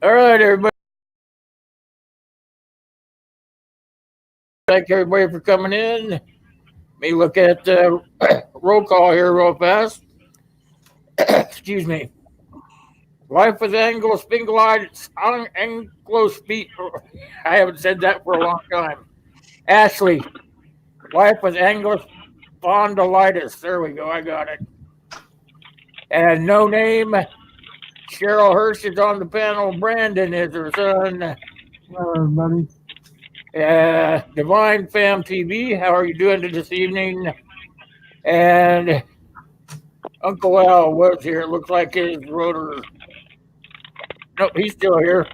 All right, everybody. Thank everybody for coming in. Let me look at roll call here real fast. Excuse me. Life with Anglo Spingalitis. Anglo Speed. I haven't said that for a long time. Ashley. Life with Anglo Spondylitis. There we go. I got it. And no name. Cheryl Hirsch is on the panel. Brandon is her son. Hello, everybody. Divine Fam TV. How are you doing this evening? And Uncle Al was here. It looks like his rotor. Nope, he's still here.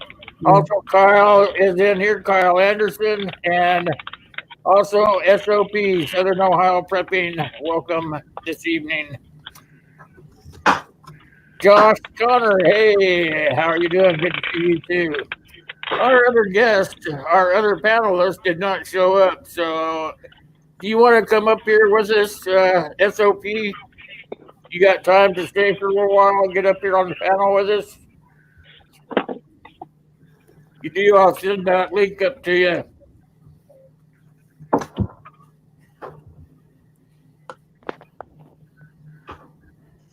Also, Kyle is in here. Kyle Anderson, and also SOP Southern Ohio Prepping. Welcome this evening. Josh Connor, hey, how are you doing? Good to see you too. Our other guest, our other panelist, did not show up. So, do you want to come up here with us, SOP? You got time to stay for a little while? Get up here on the panel with us. You do, I'll send that link up to you.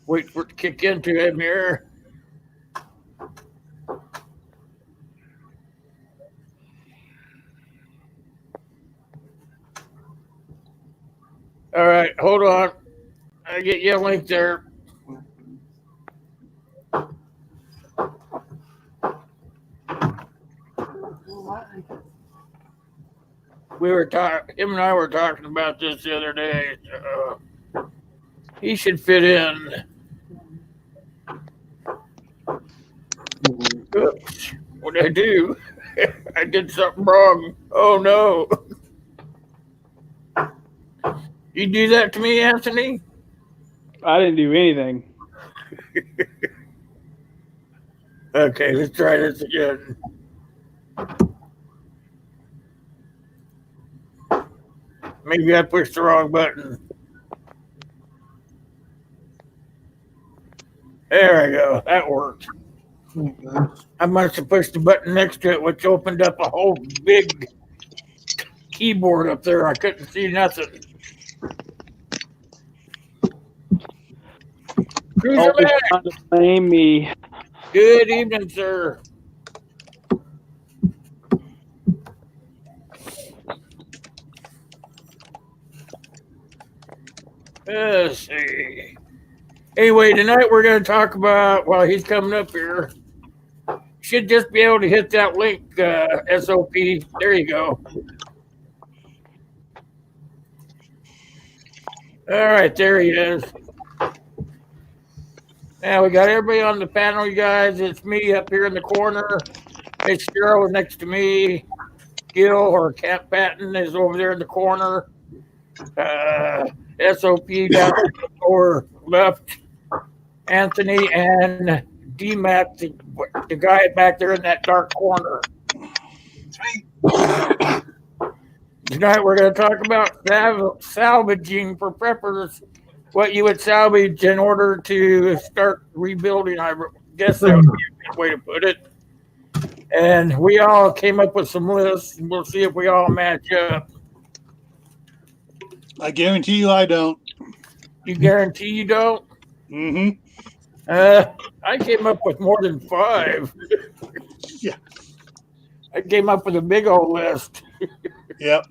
Wait for it to kick into him here. All right, hold on. I get you a link there. Him and I were talking about this the other day. He should fit in. Oops, what did I do? I did something wrong. Oh no. You do that to me, Anthony? I didn't do anything. Okay, let's try this again. Maybe I pushed the wrong button. There we go. That worked. I must have pushed the button next to it, which opened up a whole big keyboard up there. I couldn't see nothing. Always trying to blame me. Good evening, sir. Let's see. Anyway, tonight we're going to talk about, well, he's coming up here. Should just be able to hit that link, SOP. There you go. All right, there he is. Now we got everybody on the panel, you guys. It's me up here in the corner. It's Cheryl next to me. Gil or Cap Patton is over there in the corner. SOP down or left. Anthony and D-Mac, the guy back there in that dark corner. Tonight we're going to talk about salvaging for preppers, what you would salvage in order to start rebuilding. I guess that would be a good way to put it. And we all came up with some lists, and we'll see if we all match up. I guarantee you I don't. You guarantee you don't? Mm-hmm. I came up with more than 5. Yeah. I came up with a big old list. Yep.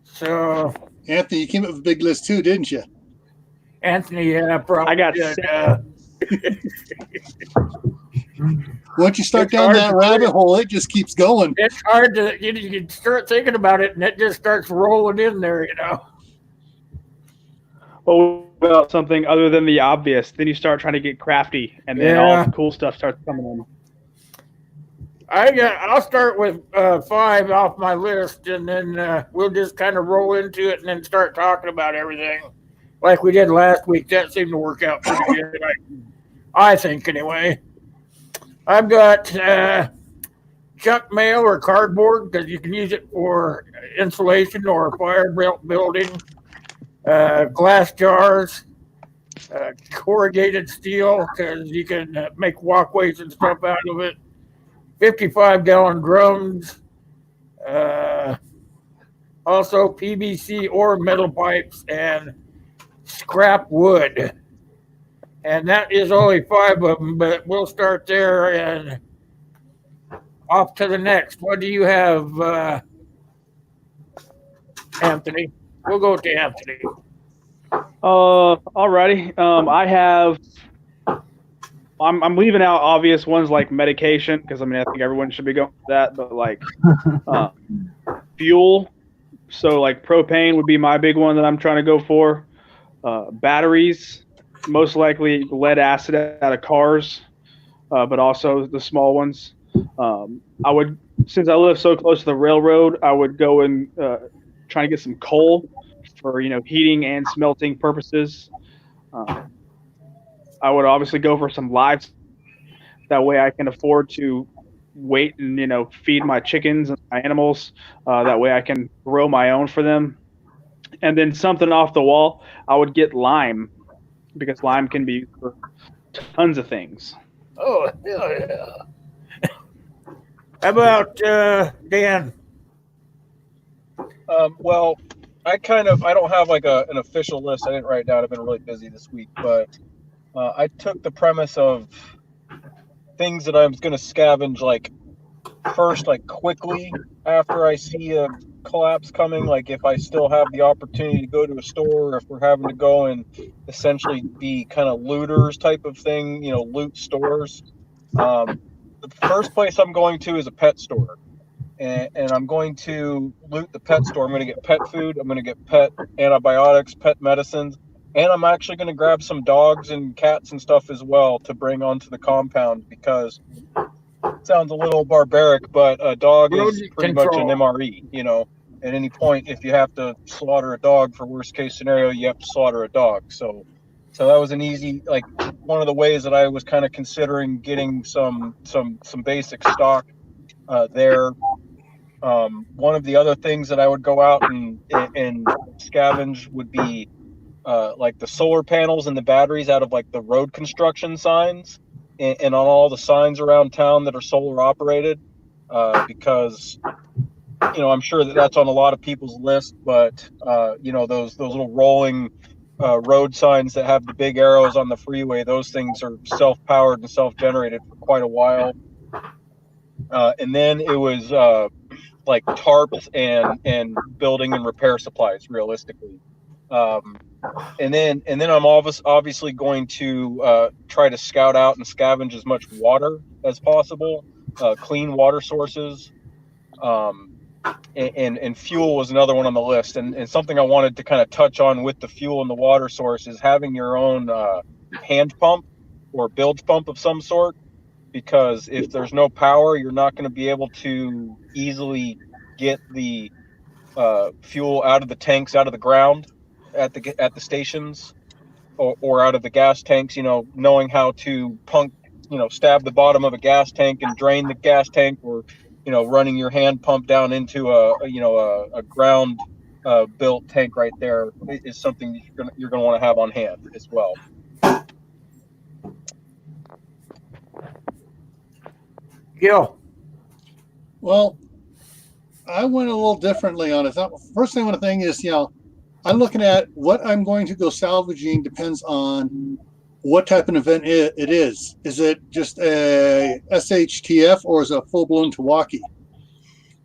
So, Anthony, you came up with a big list too, didn't you? Anthony, yeah, probably. I got Once you start down that rabbit hole, it just keeps going. It's hard to, you start thinking about it and it just starts rolling in there, you know. Well, about something other than the obvious, then you start trying to get crafty, and then all the cool stuff starts coming in. I'll start with 5 off my list, and then we'll just kind of roll into it and then start talking about everything like we did last week. That seemed to work out pretty good, I think, anyway. I've got junk mail or cardboard because you can use it for insulation or fire building. Glass jars, corrugated steel because you can make walkways and stuff out of it. 55-gallon drums, also PVC or metal pipes, and scrap wood. And that is only 5 of them, but we'll start there and off to the next. What do you have, Anthony? We'll go to Anthony. Alrighty. I'm leaving out obvious ones like medication, because I think everyone should be going for that, but like fuel. So like propane would be my big one that I'm trying to go for. Batteries, most likely lead acid out of cars, but also the small ones. I would, since I live so close to the railroad, I would go and try to get some coal for heating and smelting purposes. I would obviously go for some live. That way I can afford to wait and feed my chickens and my animals. That way I can grow my own for them. And then something off the wall, I would get lime, because lime can be used for tons of things. Oh, hell yeah. How about Dan? Well, I don't have like an official list. I didn't write it down. I've been really busy this week, but I took the premise of things that I was going to scavenge like first, like quickly after I see a collapse coming. Like if I still have the opportunity to go to a store, or if we're having to go and essentially be kind of looters type of thing, loot stores. The first place I'm going to is a pet store. And I'm going to loot the pet store. I'm going to get pet food. I'm going to get pet antibiotics, pet medicines. And I'm actually going to grab some dogs and cats and stuff as well to bring onto the compound, because it sounds a little barbaric, but a dog is pretty much an MRE. At any point, if you have to slaughter a dog for worst case scenario, you have to slaughter a dog. So that was an easy, like one of the ways that I was kind of considering getting some basic stock there. One of the other things that I would go out and scavenge would be like the solar panels and the batteries out of like the road construction signs and on all the signs around town that are solar operated, because I'm sure that's on a lot of people's list, but those little rolling road signs that have the big arrows on the freeway, those things are self-powered and self-generated for quite a while. And then it was like tarps and building and repair supplies, realistically. And then I'm obviously going to try to scout out and scavenge as much water as possible, clean water sources. And fuel was another one on the list. And something I wanted to kind of touch on with the fuel and the water source is having your own hand pump or bilge pump of some sort. Because if there's no power, you're not going to be able to easily get the fuel out of the tanks, out of the ground at the stations, or out of the gas tanks. Knowing how to stab the bottom of a gas tank and drain the gas tank, or running your hand pump down into a ground built tank right there is something that you're gonna want to have on hand as well. Gil. Well, I went a little differently on it. First thing I want to think is, I'm looking at what I'm going to go salvaging depends on what type of event it is. Is it just a SHTF or is it a full-blown Tawaki?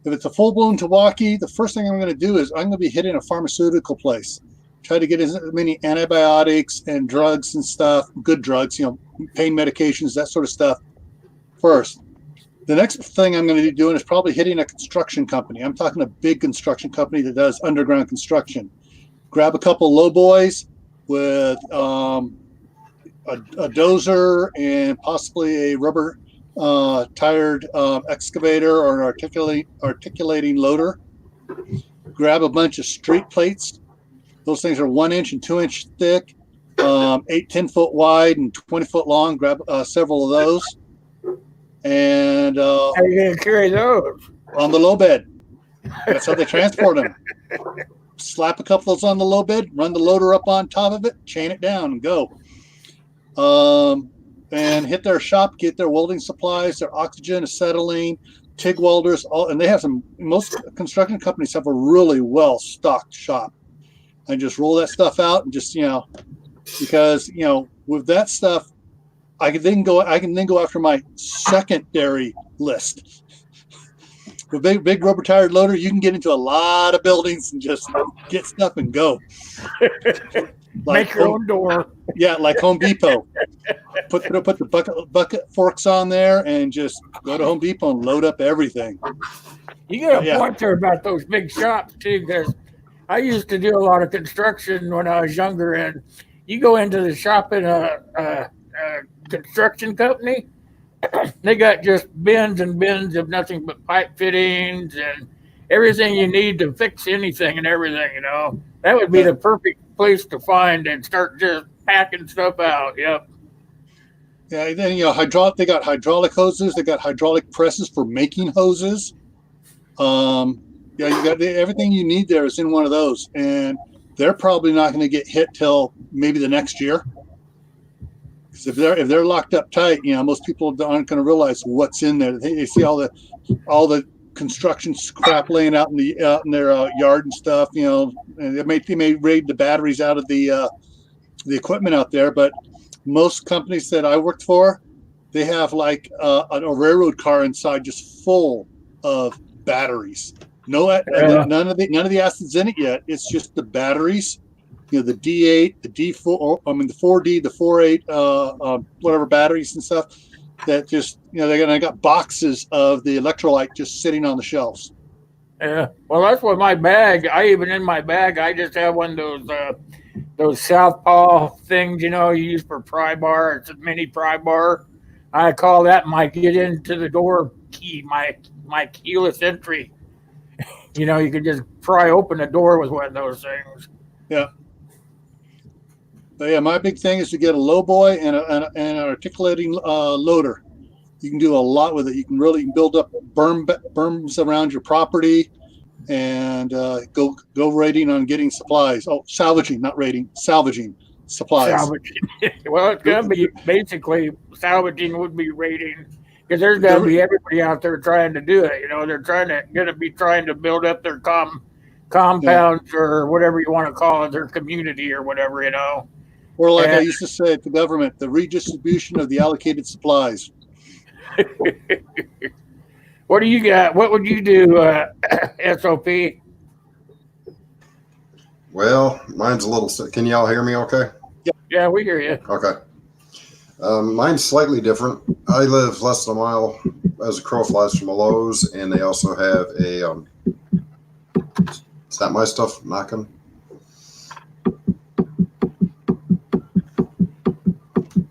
If it's a full-blown Tawaki, the first thing I'm going to do is I'm going to be hitting a pharmaceutical place. Try to get as many antibiotics and drugs and stuff, good drugs, pain medications, that sort of stuff first. The next thing I'm going to be doing is probably hitting a construction company. I'm talking a big construction company that does underground construction. Grab a couple low boys with a dozer and possibly a rubber tired excavator or an articulating loader. Grab a bunch of street plates. Those things are 1 inch and 2 inch thick, 8-10 foot wide and 20 foot long. Grab several of those. And how are you going to carry those? On the low bed. That's how they transport them. Slap a couple of those on the low bed, run the loader up on top of it, chain it down, and go. and hit their shop, get their welding supplies, their oxygen, acetylene, TIG welders, and they have most construction companies have a really well-stocked shop. And just roll that stuff out and just, because, with that stuff, I can then go after my secondary list. With big rubber tired loader, you can get into a lot of buildings and just get stuff and go. Make your own door. Yeah, like Home Depot. Put the bucket forks on there and just go to Home Depot and load up everything. You got a point there about those big shops too, because I used to do a lot of construction when I was younger, and you go into the shop in a construction company, they got just bins and bins of nothing but pipe fittings and everything you need to fix anything and everything. That would be the perfect place to find and start just packing stuff out. Yep. Yeah, and then they got hydraulic hoses, they got hydraulic presses for making hoses. You got everything you need there is in one of those, and they're probably not going to get hit till maybe the next year. Because if they're locked up tight, most people aren't going to realize what's in there. They see all the construction scrap laying out in their yard and stuff. And they may raid the batteries out of the equipment out there, but most companies that I worked for, they have like a railroad car inside just full of batteries. None of the acids in it yet. It's just the batteries. The D8, the D4, the 4D, the 4.8, whatever batteries and stuff. That just they got boxes of the electrolyte just sitting on the shelves. Yeah, well, that's what my bag. In my bag, I just have one of those southpaw things, you use for pry bar. It's a mini pry bar. I call that my get into the door key, my keyless entry. You can just pry open the door with one of those things. Yeah. But yeah, my big thing is to get a low boy and an articulating loader. You can do a lot with it. You can build up berms around your property, and go raiding on getting supplies. Oh, salvaging, not raiding, salvaging supplies. Salvaging. Well, it's gonna be basically salvaging would be raiding, because there's gonna be everybody out there trying to do it. They're gonna be trying to build up their compounds or whatever you want to call it, their community or whatever. Or like I used to say at the government, the redistribution of the allocated supplies. What do you got? What would you do, SOP? Well, mine's a little. Can y'all hear me okay? Yeah, we hear you. Okay. Mine's slightly different. I live less than a mile as a crow flies from a Lowe's, and they also have a. Is that my stuff knocking?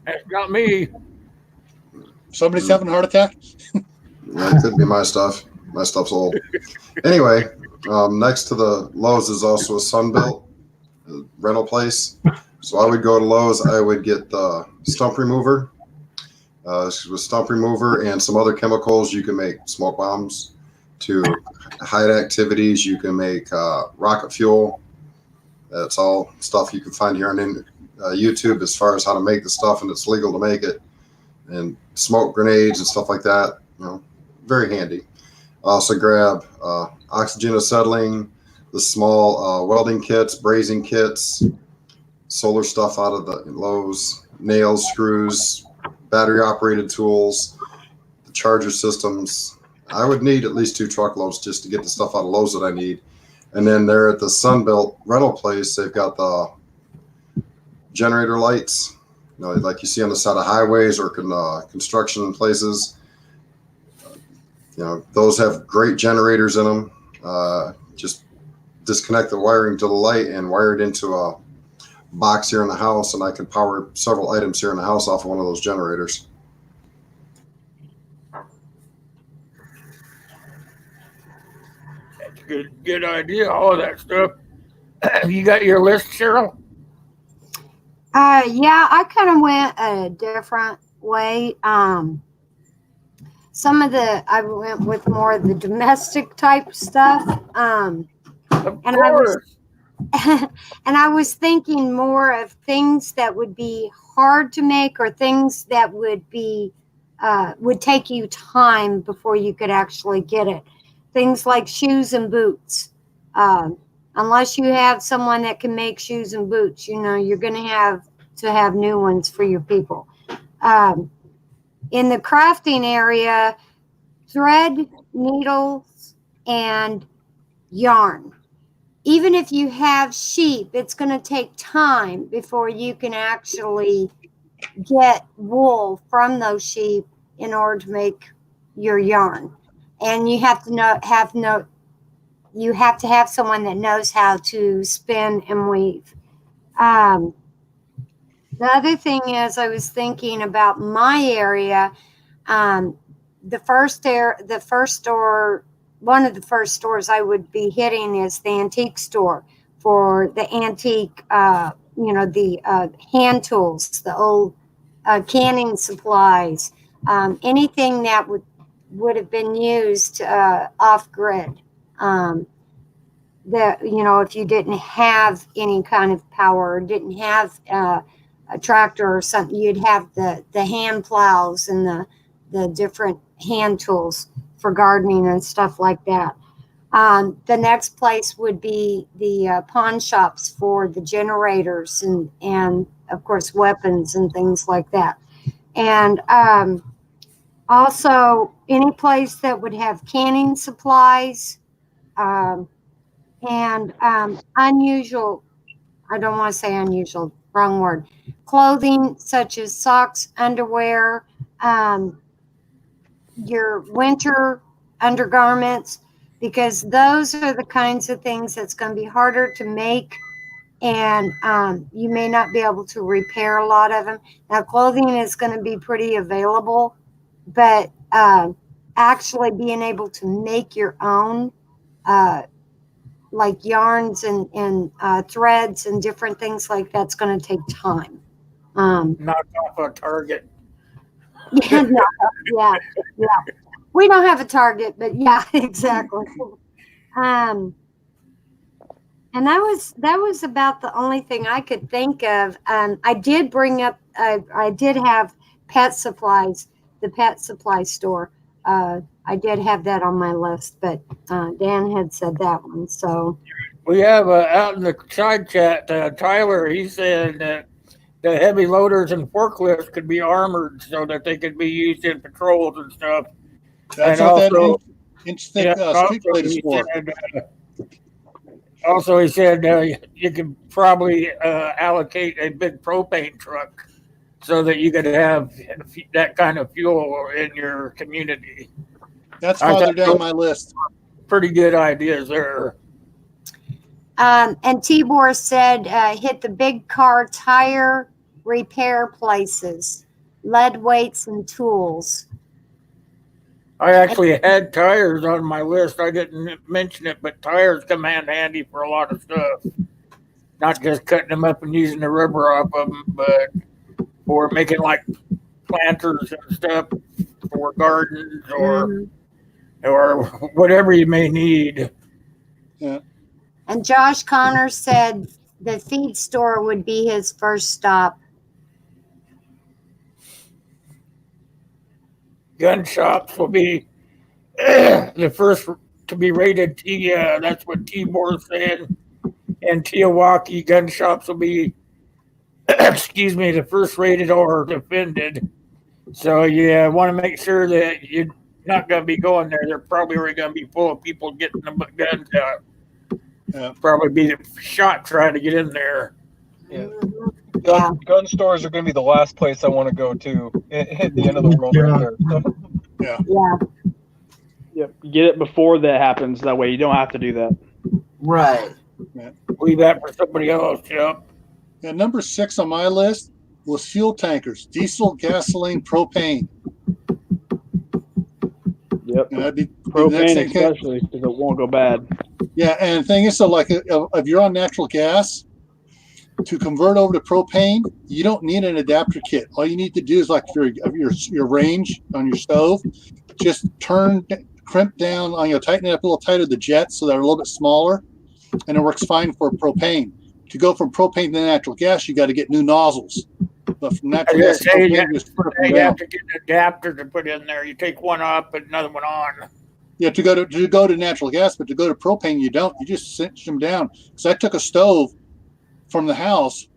That's not me. Somebody's having a heart attack? It could be my stuff. My stuff's old. Anyway, next to the Lowe's is also a Sunbelt rental place. So I would go to Lowe's. I would get the stump remover. With stump remover and some other chemicals, you can make smoke bombs. To hide activities, you can make rocket fuel. That's all stuff you can find here on YouTube as far as how to make the stuff, and it's legal to make it. And smoke grenades and stuff like that. Very handy. Also grab oxygen acetylene, the small welding kits, brazing kits, solar stuff out of the Lowe's, nails, screws, battery operated tools, the charger systems. I would need at least 2 truckloads just to get the stuff out of Lowe's that I need. And then there at the Sunbelt rental place, they've got the generator lights, like you see on the side of highways or construction places. Those have great generators in them. Just disconnect the wiring to the light and wire it into a box here in the house, and I can power several items here in the house off of one of those generators. That's a good idea, all of that stuff. You got your list, Cheryl? Yeah, I kind of went a different way. I went with more of the domestic type stuff. Of course. and I was thinking more of things that would be hard to make or things that would be would take you time before you could actually get it. Things like shoes and boots. Unless you have someone that can make shoes and boots, you're going to have new ones for your people. In the crafting area, thread, needles, and yarn. Even if you have sheep, it's going to take time before you can actually get wool from those sheep in order to make your yarn. And you have to have someone that knows how to spin and weave. The other thing is, I was thinking about my area. The first store, one of the first stores I would be hitting is the antique store for the antique, the hand tools, the old canning supplies, anything that would have been used off grid. If you didn't have any kind of power, or didn't have a tractor or something, you'd have the hand plows and the different hand tools for gardening and stuff like that. The next place would be the pawn shops for the generators and of course weapons and things like that. And also any place that would have canning supplies and unusual, I don't want to say unusual, wrong word, clothing such as socks, underwear, your winter undergarments, because those are the kinds of things that's going to be harder to make, and you may not be able to repair a lot of them. Now, clothing is going to be pretty available, but actually being able to make your own, like yarns and threads and different things like that's going to take time. Knock off a Target. Yeah, no, yeah. We don't have a Target, but yeah, exactly. And that was about the only thing I could think of. I did bring up. I did have pet supplies, the pet supply store. I did have that on my list, but Dan had said that one. So We have out in the side chat, Tyler. He said that the heavy loaders and forklifts could be armored so that they could be used in patrols and stuff. That's And what also- that inch thick street plate is for. Also, he said you could probably allocate a big propane truck so that you could have that kind of fuel in your community. That's I farther thought down those- my list. Pretty good ideas there. and Tibor said hit the big car tire repair places, lead weights and tools. I actually had tires on my list. I didn't mention it, but tires come in handy for a lot of stuff. Not just cutting them up and using the rubber off of them, but for making like planters and stuff for gardens or whatever you may need. And Josh Connor said the feed store would be his first stop. Gun shops will be the first to be rated T. That's what Tibor said. And Tiawaki gun shops will be, excuse me, the first rated or defended. So you want to make sure that you're not going to be going there. They're probably already going to be full of people getting the guns out. Yeah. Probably be shot trying to get in there. Yeah. Yeah. Gun stores are going to be the last place I want to go to at the end of the world right there. So, Yeah. Yep. Get it before that happens. That way you don't have to do that. Right. Leave that for somebody else. Yep. And number 6 on my list was fuel tankers, diesel, gasoline, propane. Yep. And that'd be the Propane next thing. especially because it won't go bad. Yeah, and the thing is, so like if you're on natural gas, to convert over to propane, you don't need an adapter kit. All you need to do is like your range on your stove, just crimp down on tighten it up a little tighter the jets so they're a little bit smaller, and it works fine for propane. To go from propane to natural gas, you got to get new nozzles. But from natural gas to propane, you just put them You down. have to get an adapter to put in there. You take one off, put another one on. Yeah, to go to natural gas, but to go to propane, you don't. You just cinch them down. Because I took a stove from the house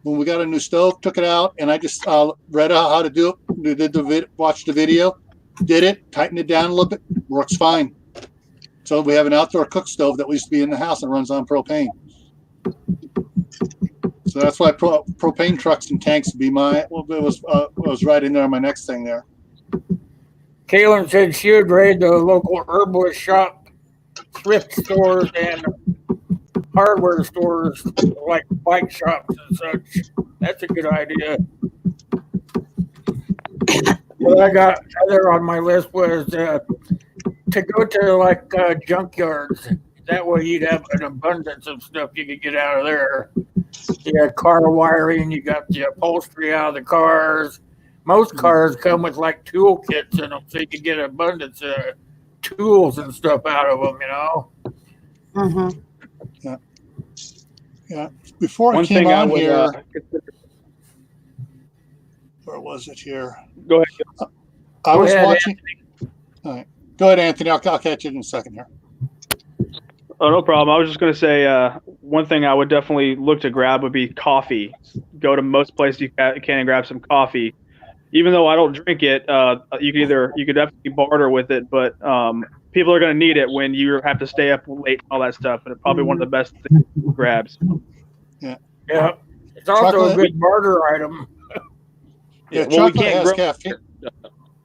when we got a new stove, took it out, and I just read out how to do it. Watched the video, did it, tightened it down a little bit, works fine. So we have an outdoor cook stove that used to be in the house and runs on propane. So that's why propane trucks and tanks would be it was right in there on my next thing there. Kaylin said she would raid the local herbalist shop, thrift stores, and hardware stores like bike shops and such. That's a good idea. What I got other on my list was to go to like junkyards. That way you'd have an abundance of stuff you could get out of there. You got car wiring, you got the upholstery out of the cars. Most cars come with like tool kits in them, so you can get an abundance of tools and stuff out of them, you know? Mm-hmm. Yeah. Before I came on here, where was it here? Go ahead. I was ahead, watching. All right. Go ahead, Anthony. I'll catch you in a second here. Oh, no problem. I was just going to say one thing I would definitely look to grab would be coffee. Go to most places you can and grab some coffee. Even though I don't drink it, you could definitely barter with it, but people are going to need it when you have to stay up late and all that stuff, and it's probably one of the best things to grab. Yeah. It's also a good barter item. Yeah, chocolate has caffeine.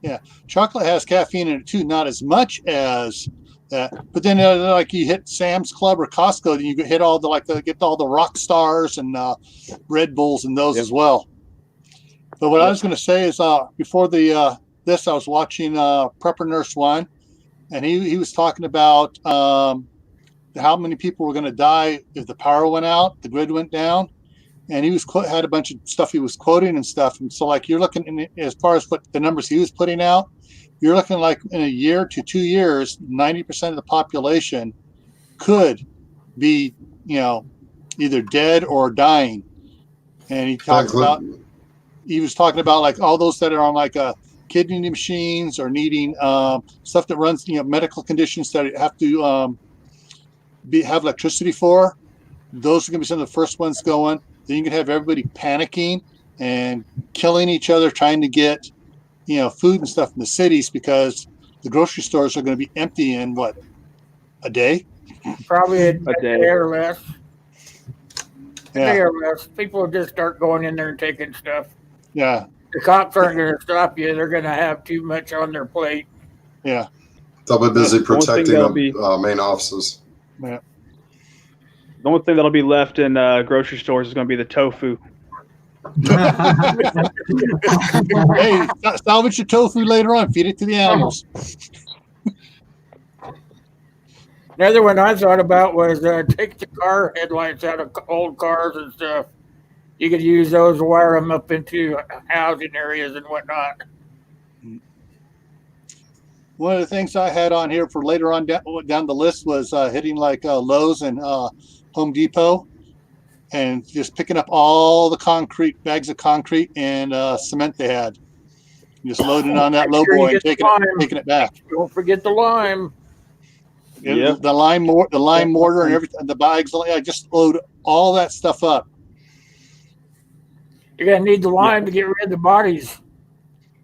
Yeah, chocolate has caffeine in it too, not as much as that. But then, like you hit Sam's Club or Costco, then you hit all the get all the Rock Stars and Red Bulls and those as well. But what I was going to say is, before this, I was watching Prepper Nurse One, and he was talking about how many people were going to die if the power went out, the grid went down. And he had a bunch of stuff he was quoting and stuff. And so, like, you're looking as far as what the numbers he was putting out, you're looking like in a year to 2 years, 90% of the population could be, either dead or dying. And he was talking about like all those that are on like kidney machines or needing stuff that runs, medical conditions that have to have electricity for. Those are going to be some of the first ones going. Then you can have everybody panicking and killing each other, trying to get, food and stuff in the cities because the grocery stores are going to be empty in a day? Probably a day or less. A Yeah. day or less. People will just start going in there and taking stuff. Yeah. The cops aren't going to stop you. They're going to have too much on their plate. Yeah. They'll be busy protecting the main offices. Yeah. The only thing that'll be left in grocery stores is going to be the tofu. Hey, salvage the tofu later on. Feed it to the animals. Another one I thought about was take the car headlights out of old cars and stuff. You could use those, wire them up into housing areas and whatnot. One of the things I had on here for later on down the list was hitting like Lowe's and Home Depot and just picking up all the bags of concrete and cement they had. Just loading on that low boy and taking it back. Don't forget the lime. The lime mortar and everything, the bags. I just load all that stuff up. You're going to need the lime to get rid of the bodies.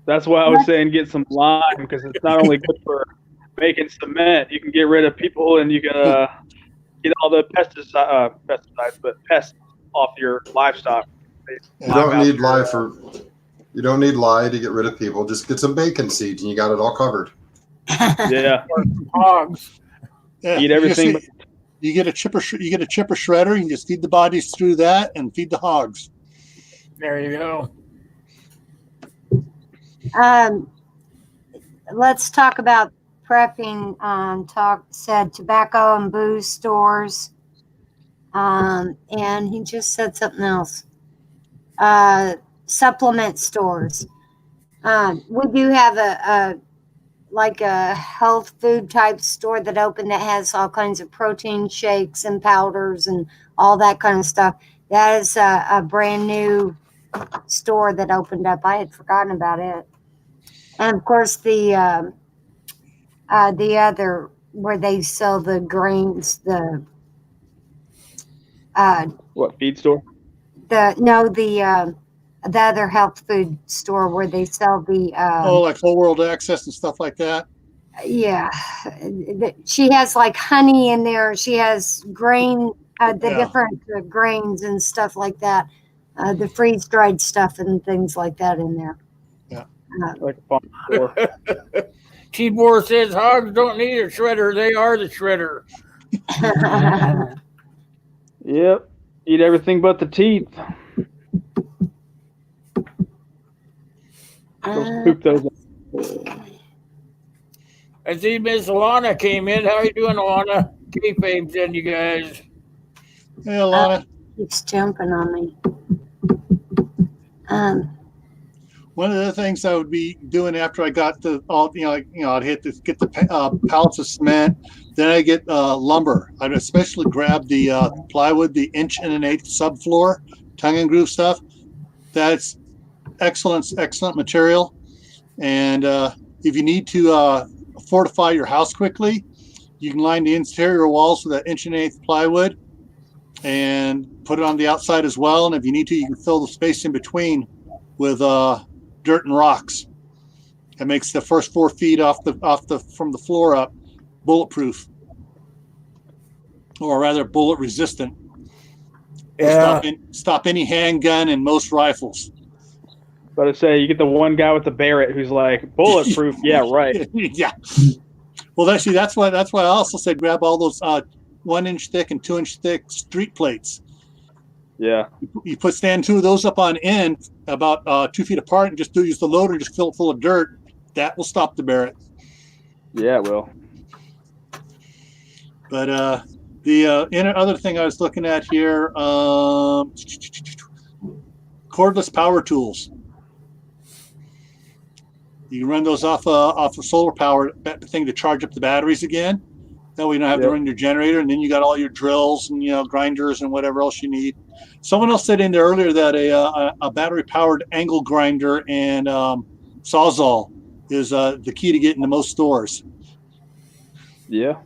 That's why I was saying get some lime because it's not only good for making cement, you can get rid of people and you can get all the pests off your livestock. You don't need lye to get rid of people. Just get some bacon seeds and you got it all covered. Yeah. Or some hogs. Yeah. Eat everything. You get a chipper shredder. You can just feed the bodies through that and feed the hogs. There you go. Let's talk about prepping. Said tobacco and booze stores. And he just said something else. Supplement stores. We do have like a health food type store that opened that has all kinds of protein shakes and powders and all that kind of stuff. That is a brand new store that opened up. I had forgotten about it. And of course, the other where they sell the grains, the What, feed store? the other health food store where they sell the like whole world access and stuff like that. yeah, she has like honey in there. She has grain, the different grains and stuff like that, the freeze dried stuff and things like that in there. Yeah, Like a farm store. Tibor says hogs don't need a shredder; they are the shredder. Yep. Eat everything but the teeth. Poop those. I see Miss Alana came in. How you doing, Alana? Kayfabe's in, you guys. Hey, Alana. Keeps jumping on me. One of the things I would be doing after I got I'd get the pallets of cement. Then I get lumber. I'd especially grab the plywood, the 1 1/8 subfloor, tongue and groove stuff. That's excellent material. And if you need to fortify your house quickly, you can line the interior walls with that 1 1/8 plywood and put it on the outside as well. And if you need to, you can fill the space in between with dirt and rocks. That makes the first 4 feet from the floor up bulletproof, or rather bullet resistant. Yeah. Stop any handgun and most rifles. But I say you get the one guy with the Barrett who's like bulletproof. Yeah, right. Yeah. Well, that's why I also said grab all those 1 inch thick and 2 inch thick street plates. Yeah. You stand 2 of those up on end about 2 feet apart and just use the loader and just fill it full of dirt. That will stop the Barrett. Yeah, it will. But the other thing I was looking at here, cordless power tools. You can run those off a solar power thing to charge up the batteries again. That way you don't have to run your generator, and then you got all your drills and grinders and whatever else you need. Someone else said in there earlier that a battery powered angle grinder and sawzall is the key to get into most stores. Yeah.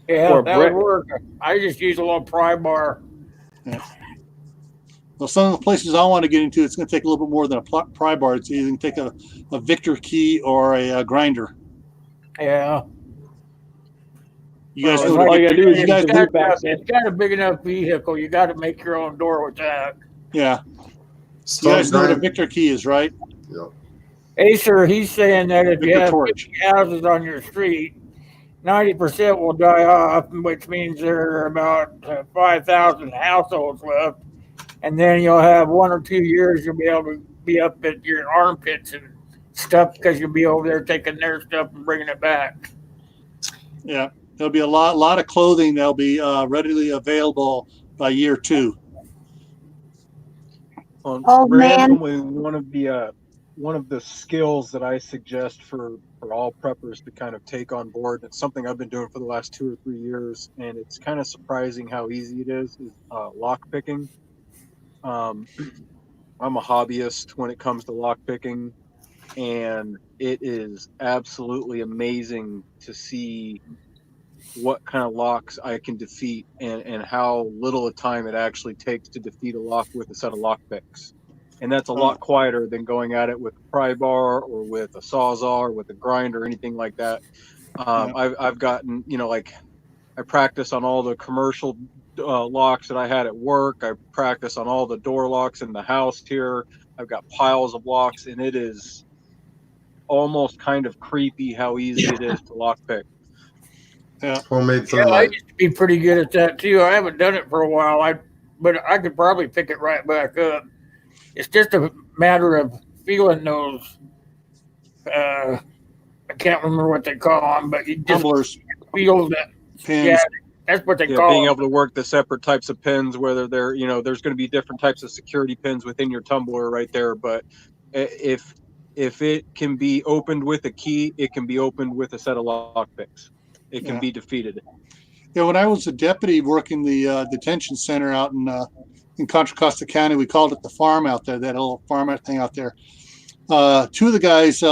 Yeah, that would work. I just use a little pry bar. Yeah. Well, some of the places I want to get into, it's going to take a little bit more than a pry bar. It's either going to take a Victor key or a grinder. Yeah. You guys It's got a big enough vehicle. You got to make your own door with that. Yeah. You guys know what a Victor key is, right? Yep. Acer, he's saying that if you have torch. 50 houses on your street, 90% will die off, which means there are about 5,000 households left. And then you'll have 1 or 2 years you'll be able to be up at your armpits and stuff because you'll be over there taking their stuff and bringing it back. Yeah. There'll be a lot of clothing that'll be readily available by year 2. Randomly, one of the skills that I suggest for all preppers to kind of take on board, it's something I've been doing for the last 2 or 3 years, and it's kind of surprising how easy it is lock picking. I'm a hobbyist when it comes to lock picking, and it is absolutely amazing to see what kind of locks I can defeat and how little a time it actually takes to defeat a lock with a set of lock picks. And that's a lot quieter than going at it with a pry bar or with a sawzall or with a grinder or anything like that. I've gotten, I practice on all the commercial locks that I had at work. I practice on all the door locks in the house here. I've got piles of locks, and it is almost kind of creepy how easy it is to lock pick. Yeah. Homemade I thermite. used to be pretty good at that too. I haven't done it for a while. But I could probably pick it right back up. It's just a matter of feeling those. I can't remember what they call them, but you just Tumblers, feel that. pins. Yeah, that's what they call being them. able to work the separate types of pins, whether they're, there's going to be different types of security pins within your tumbler right there. But if if it can be opened with a key, it can be opened with a set of lock picks. It can Yeah. be defeated. Yeah, when I was a deputy working the detention center out in Contra Costa County, we called it the farm out there, that little farm thing out there. Two of the guys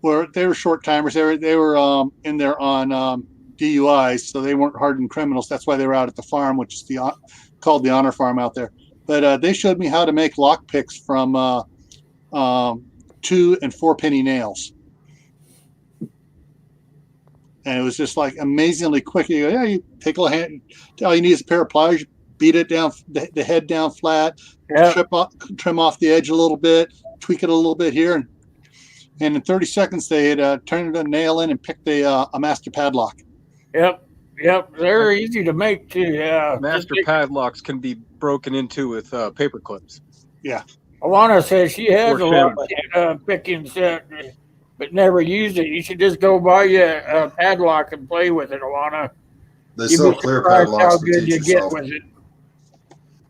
were short timers. They were in there on DUIs, so they weren't hardened criminals. That's why they were out at the farm, which is called the Honor Farm out there. But they showed me how to make lock picks from 2 and 4 penny nails. And it was just like amazingly quick. You go, yeah, you take a hand. All you need is a pair of pliers. You beat it down, the head down flat. Yeah. Trim off the edge a little bit. Tweak it a little bit here, and in 30 seconds they had turned a nail in and picked a master padlock. Yep. They're easy to make too. Yeah. Master padlocks can be broken into with paper clips. Yeah. Alana says she has Or a lock picking set, but never used it. You should just go buy you a padlock and play with it, Alana. They You'd sell be clear surprised padlocks how to good teach you get yourself. with it.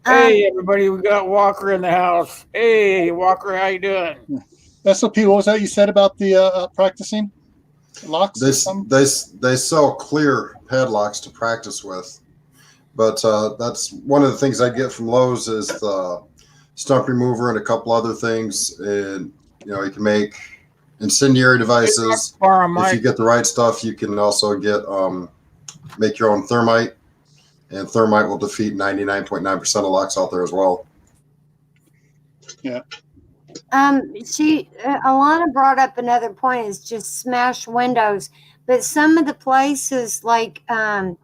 Hey, everybody, we got Walker in the house. Hey, Walker, how you doing? SOP, what was that you said about the practicing locks? They sell clear padlocks to practice with, but that's one of the things I get from Lowe's is the stump remover and a couple other things, and you can make incendiary devices. If you get the right stuff, you can also get make your own thermite, and thermite will defeat 99.9% of locks out there as well. Yeah. Alana brought up another point, is just smash windows. But some of the places like they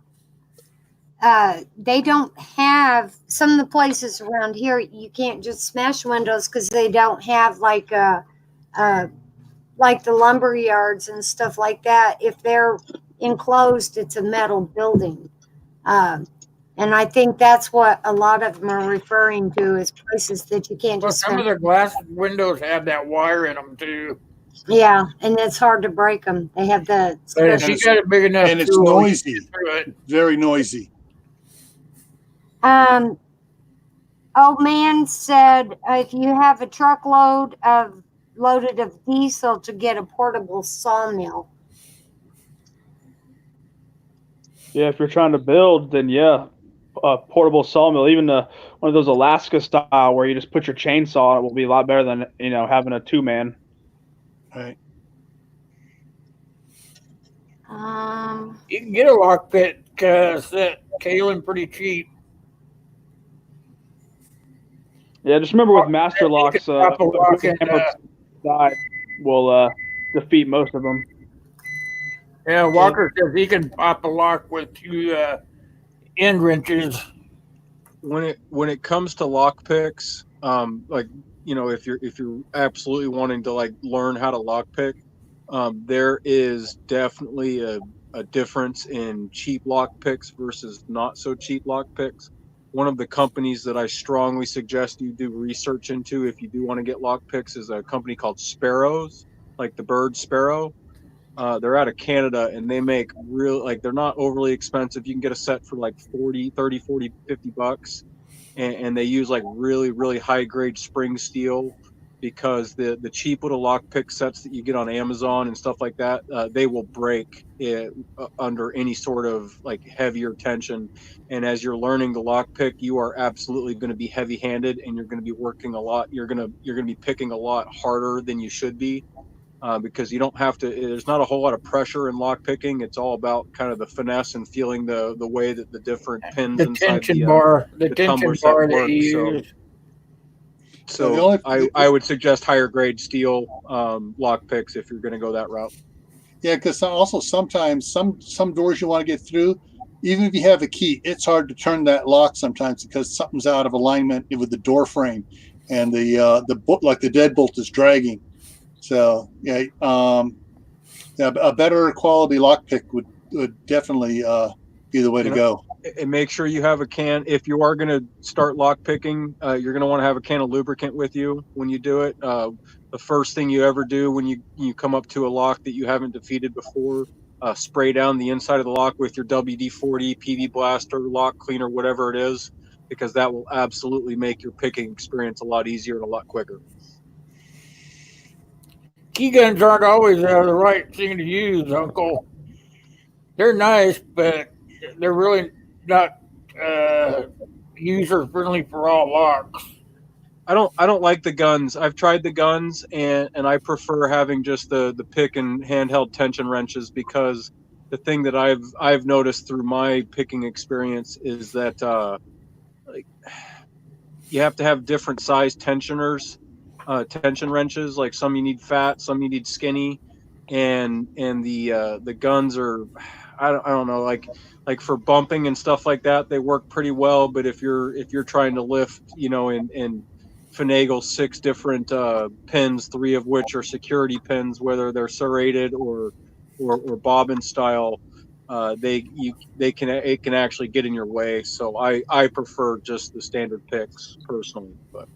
don't have, some of the places around here you can't just smash windows because they don't have like the lumber yards and stuff like that. If they're enclosed, it's a metal building. And I think that's what a lot of them are referring to, is places that you can't Well, just some of their glass windows have that wire in them too. Yeah, and it's hard to break them. They have the But if you got it big enough, and it's tool, you noisy. can get through it. Very noisy. Old man said if you have a truckload loaded of diesel, to get a portable sawmill. Yeah, if you're trying to build, then yeah, a portable sawmill, even one of those Alaska style where you just put your chainsaw on it, will be a lot better than having a 2-man. Right. You can get a lock pick set, Kalen, pretty cheap. Yeah, just remember with master You locks, can drop a lock in, side will defeat most of them. Yeah, Walker says he can pop a lock with 2 end wrenches. When it comes to lock picks, if you're absolutely wanting to like learn how to lock pick, there is definitely a difference in cheap lock picks versus not so cheap lock picks. One of the companies that I strongly suggest you do research into if you do want to get lock picks is a company called Sparrows, like the bird sparrow. They're out of Canada, and they make they're not overly expensive. You can get a set for like 40, 50 bucks. And they use like really, really high grade spring steel, because the cheap little lockpick sets that you get on Amazon and stuff like that, they will break under any sort of like heavier tension. And as you're learning the lockpick, you are absolutely going to be heavy handed, and you're going to be working a lot. You're going to be picking a lot harder than you should be. Because you don't have to, there's not a whole lot of pressure in lock picking. It's all about kind of the finesse and feeling the way that the different pins The inside tension bar, the tension tumbler set bar that work. you use. So I would suggest higher grade steel lock picks if you're going to go that route. Yeah, because also sometimes some doors you want to get through, even if you have a key, it's hard to turn that lock sometimes because something's out of alignment with the door frame, and the deadbolt is dragging. So yeah, a better quality lockpick would definitely be the way to go. And make sure you have a can. If you are going to start lock picking, you're going to want to have a can of lubricant with you when you do it. The first thing you ever do when you come up to a lock that you haven't defeated before, spray down the inside of the lock with your WD-40 PV Blaster, lock cleaner, whatever it is, because that will absolutely make your picking experience a lot easier and a lot quicker. key guns aren't always the right thing to use, Uncle. They're nice, but they're really not user friendly for all locks. I don't like the guns. I've tried the guns, and I prefer having just the pick and handheld tension wrenches, because the thing that I've noticed through my picking experience is that like you have to have different size tension wrenches. Like some you need fat, some you need skinny, and the guns are I don't know, like for bumping and stuff like that, they work pretty well. But if you're trying to lift, and finagle 6 different pins, 3 of which are security pins, whether they're serrated or bobbin style, it can actually get in your way. So I prefer just the standard picks personally. But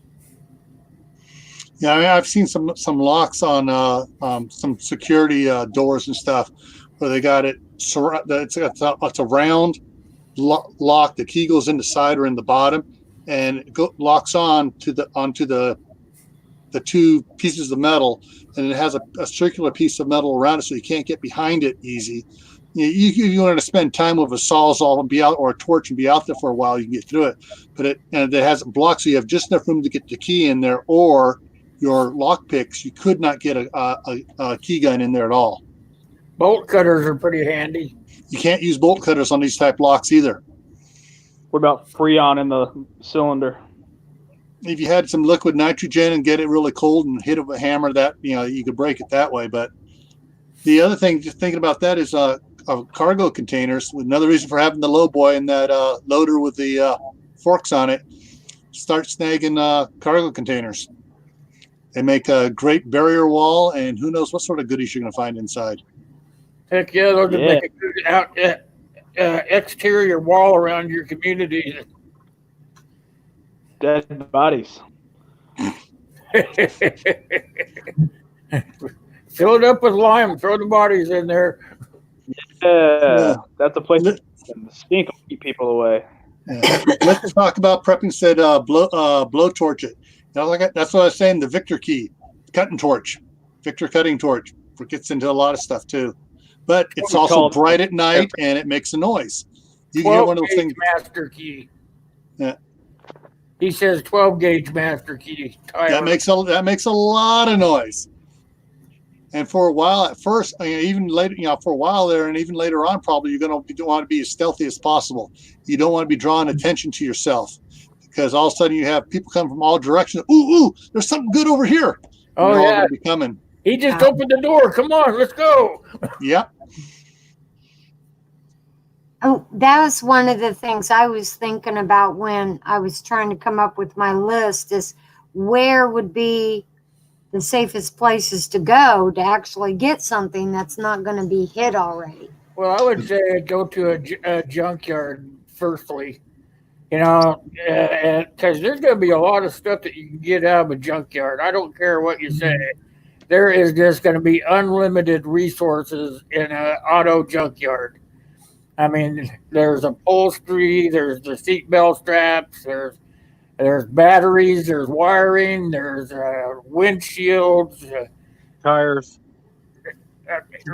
Yeah, I mean, I've seen some locks on some security doors and stuff where they got it. It's a round lock. The key goes in the side or in the bottom, and it locks onto the 2 pieces of metal, and it has a circular piece of metal around it, so you can't get behind it easy. You want to spend time with a sawzall and be out, or a torch and be out there for a while, you can get through it. But it has it blocked, so you have just enough room to get the key in there, or your lock picks, you could not get a key gun in there at all. Bolt cutters are pretty handy. You can't use bolt cutters on these type locks either. What about Freon in the cylinder? If you had some liquid nitrogen and get it really cold and hit it with a hammer, that you could break it that way. But the other thing, just thinking about that, is cargo containers. Another reason for having the low boy and that loader with the forks on it. Start snagging cargo containers. They make a great barrier wall, and who knows what sort of goodies you're going to find inside. Heck yeah, those would make a good exterior wall around your community. Dead bodies. Fill it up with lime. Throw the bodies in there. Yeah. That's a place that the stink will keep people away. Yeah. Let's talk about prepping. Said blow torch it. That's what I was saying. The Victor key, cutting torch, Victor cutting torch, gets into a lot of stuff too. But it's also bright at night and it makes a noise. You can hear one of those things. Master key. Yeah. He says 12 gauge master key. That makes a lot of noise. And for a while, at first, even later, for a while there, and even later on, probably you're going to want to be as stealthy as possible. You don't want to be drawing attention to yourself, because all of a sudden you have people come from all directions. Ooh, there's something good over here. Oh yeah, be coming. He just opened the door. Come on, let's go. Yep. Oh, that was one of the things I was thinking about when I was trying to come up with my list, is where would be the safest places to go to actually get something that's not going to be hit already. Well, I would say go to a junkyard firstly, because there's going to be a lot of stuff that you can get out of a junkyard. I don't care what you say. There is just going to be unlimited resources in an auto junkyard. I mean, there's upholstery, there's the seatbelt straps, there's batteries, there's wiring, there's windshields, tires.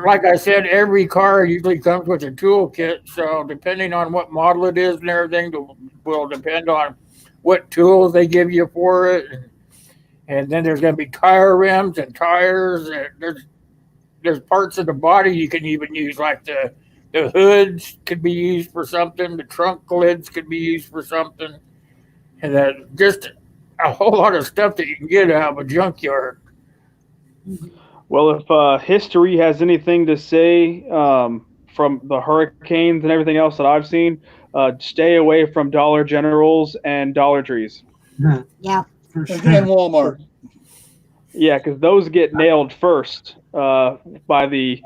Like I said, every car usually comes with a toolkit. So depending on what model it is and everything, will depend on what tools they give you for it. And then there's going to be tire rims and tires. And there's parts of the body you can even use, like the hoods could be used for something. The trunk lids could be used for something. And just a whole lot of stuff that you can get out of a junkyard. Well, if history has anything to say from the hurricanes and everything else that I've seen, stay away from Dollar Generals and Dollar Trees. Yeah. For sure. And Walmart. Yeah, because those get nailed first by the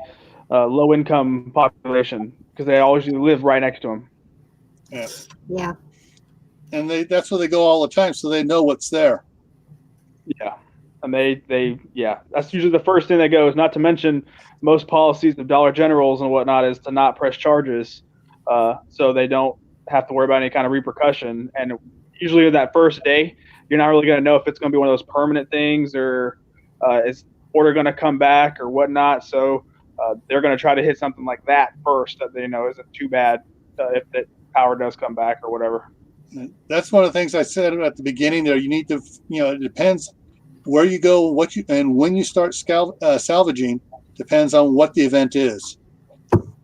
low-income population, because they always live right next to them. Yeah. Yeah. And that's where they go all the time, so they know what's there. Yeah. And that's usually the first thing that goes. Not to mention, most policies of Dollar Generals and whatnot is to not press charges, so they don't have to worry about any kind of repercussion. And usually that first day, you're not really going to know if it's going to be one of those permanent things or it's order going to come back or whatnot. So they're going to try to hit something like that first that they know isn't too bad if the power does come back or whatever. That's one of the things I said at the beginning there. You need to, it depends where you go, and when you start salvaging depends on what the event is.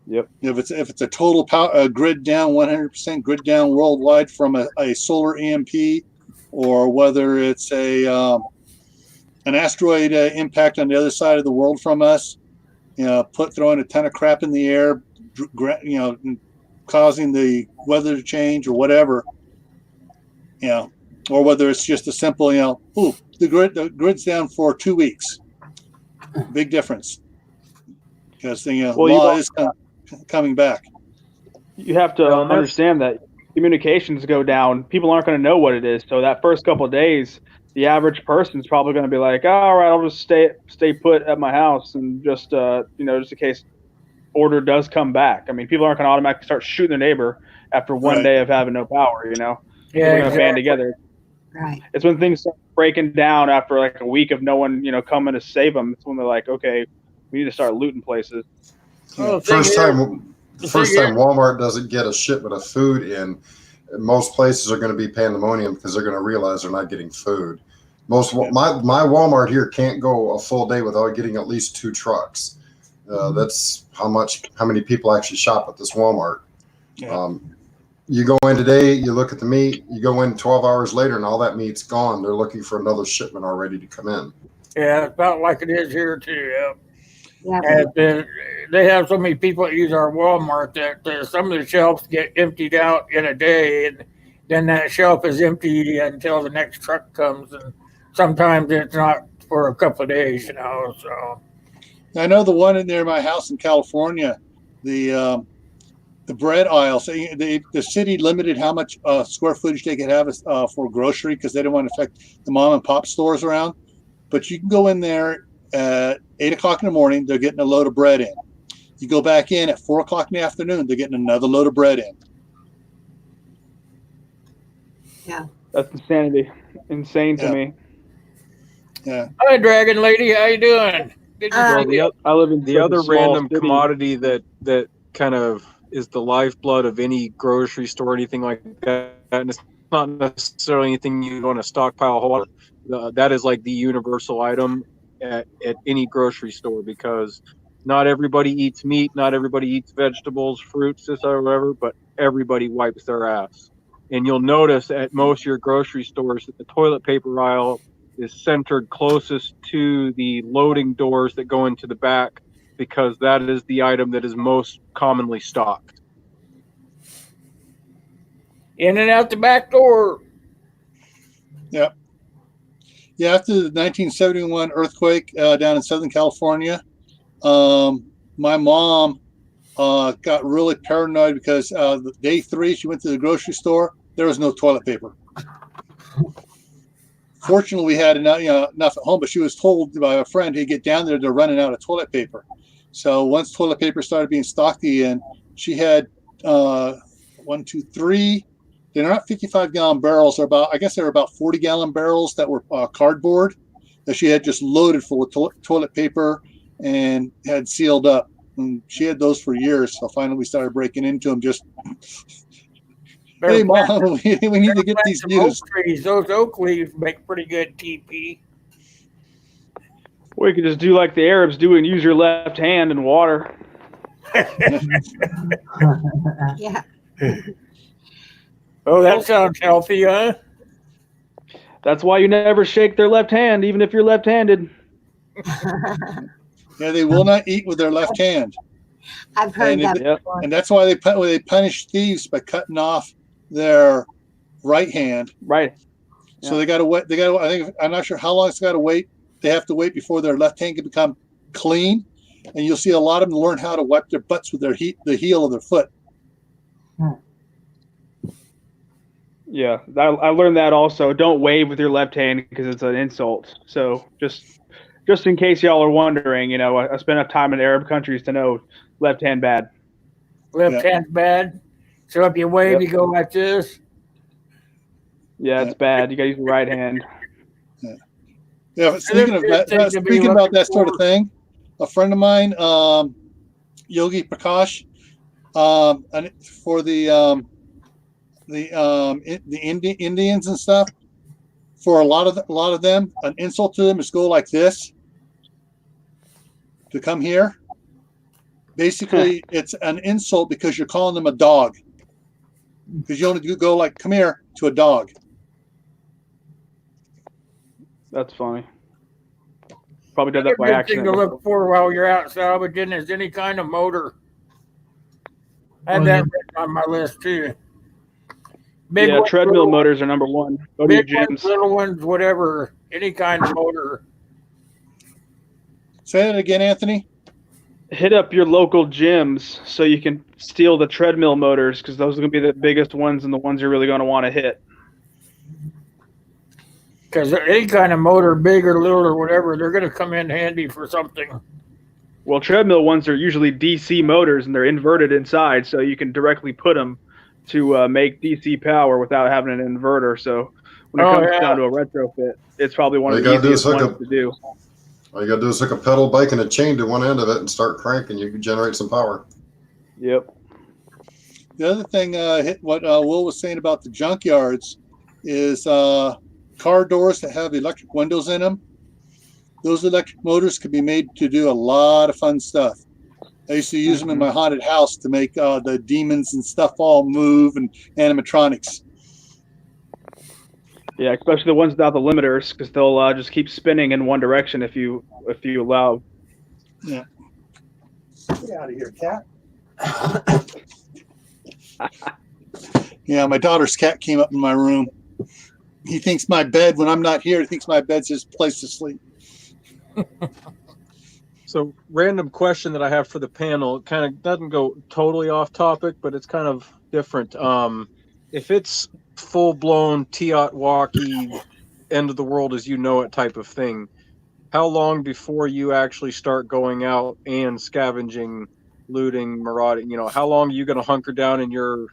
Yep. If it's a total power grid down, 100% grid down worldwide from a solar EMP, or whether it's an asteroid impact on the other side of the world from us, throwing a ton of crap in the air, causing the weather to change or whatever, or whether it's just a simple, the grid's down for 2 weeks. Big difference, because the law is coming back. You have to understand that communications go down. People aren't going to know what it is. So that first couple of days, the average person's probably going to be like, all right, I'll just stay put at my house and just in case order does come back. I mean, people aren't going to automatically start shooting their neighbor after one day of having no power. Yeah, they're going to band together. Right. It's when things start breaking down after like a week of no one coming to save them. It's when they're like, okay, we need to start looting places. Well, First time Walmart doesn't get a shipment of food in, most places are going to be pandemonium because they're going to realize they're not getting food. My Walmart here can't go a full day without getting at least 2 trucks. That's how many people actually shop at this Walmart. Yeah. You go in today, you look at the meat, you go in 12 hours later and all that meat's gone. They're looking for another shipment already to come in. Yeah, it's about like it is here too. Yeah. And they have so many people that use our Walmart that some of the shelves get emptied out in a day, and then that shelf is empty until the next truck comes, and sometimes it's not for a couple of days, So I know the one near my house in California, the bread aisle. So the city limited how much square footage they could have for grocery because they didn't want to affect the mom and pop stores around. But you can go in there at 8 o'clock in the morning, they're getting a load of bread in. You go back in at 4 o'clock in the afternoon, they're getting another load of bread in. Yeah. That's insane to me. Yeah. Hi, Dragon Lady, how you doing? I live in the other random city. commodity that kind of is the lifeblood of any grocery store, anything like that, and it's not necessarily anything you want to stockpile a whole lot. That is like the universal item at any grocery store, because not everybody eats meat, not everybody eats vegetables, fruits, this or whatever, but everybody wipes their ass. And you'll notice at most of your grocery stores that the toilet paper aisle is centered closest to the loading doors that go into the back, because that is the item that is most commonly stocked. In and out the back door. Yep. Yeah, after the 1971 earthquake down in Southern California, my mom got really paranoid because the day 3 she went to the grocery store, there was no toilet paper. Fortunately, we had enough at home, but she was told by a friend, "Hey, get down there, they're running out of toilet paper." So once toilet paper started being stocked again, she had 1, 2, 3. They're not 55-gallon barrels. They're about 40-gallon barrels that were cardboard that she had just loaded full of toilet paper and had sealed up. And she had those for years. So finally, we started breaking into them. Just, hey, Mom, we need to get these used. Those oak leaves make pretty good TP. Or you could just do like the Arabs do and use your left hand in water. Yeah. Oh, that sounds healthy, huh? That's why you never shake their left hand, even if you're left-handed. Yeah, they will not eat with their left hand. I've heard that before. And that's why they punish thieves by cutting off their right hand. Right. So they got to wait. I'm not sure how long it's got to wait. They have to wait before their left hand can become clean. And you'll see a lot of them learn how to wipe their butts with the heel of their foot. Yeah, I learned that also. Don't wave with your left hand because it's an insult. So just in case y'all are wondering, I spent enough time in Arab countries to know left hand bad. Left hand's bad. So if you wave, you go like this. Yeah, it's bad. You got to use the right hand. Yeah. Yeah, speaking of that, speaking about that sort of thing, a friend of mine, Yogi Prakash, and for the Indians and stuff, for a lot of them, an insult to them is go like this to come here. Basically, it's an insult because you're calling them a dog. Because you only go like, come here, to a dog. That's funny. Probably did that by accident. Thing to look for while you're out salvaging is any kind of motor. I had that written on my list too. Big ones, treadmill motors are number one. Go to your gyms. Ones, little ones, whatever. Any kind of motor. Say that again, Anthony. Hit up your local gyms so you can steal the treadmill motors, because those are going to be the biggest ones and the ones you're really going to want to hit. Because any kind of motor, big or little or whatever, they're going to come in handy for something. Well, treadmill ones are usually DC motors, and they're inverted inside, so you can directly put them to make DC power without having an inverter. So when it comes down to a retrofit, it's probably one of the easiest ones to do. All you got to do is hook a pedal bike and a chain to one end of it and start cranking. You can generate some power. Yep. The other thing, what Will was saying about the junkyards is car doors that have electric windows in them. Those electric motors could be made to do a lot of fun stuff. I used to use them in my haunted house to make the demons and stuff all move, and animatronics. Yeah, especially the ones without the limiters, because they'll just keep spinning in one direction if you allow. Yeah. Get out of here, cat. Yeah, my daughter's cat came up in my room. He thinks my bed, when I'm not here, he thinks my bed's his place to sleep. So, random question that I have for the panel. It kind of doesn't go totally off topic, but it's kind of different. If it's full-blown Teotwalkie, end of the world as you know it type of thing, how long before you actually start going out and scavenging, looting, marauding? You know, how long are you going to hunker down in your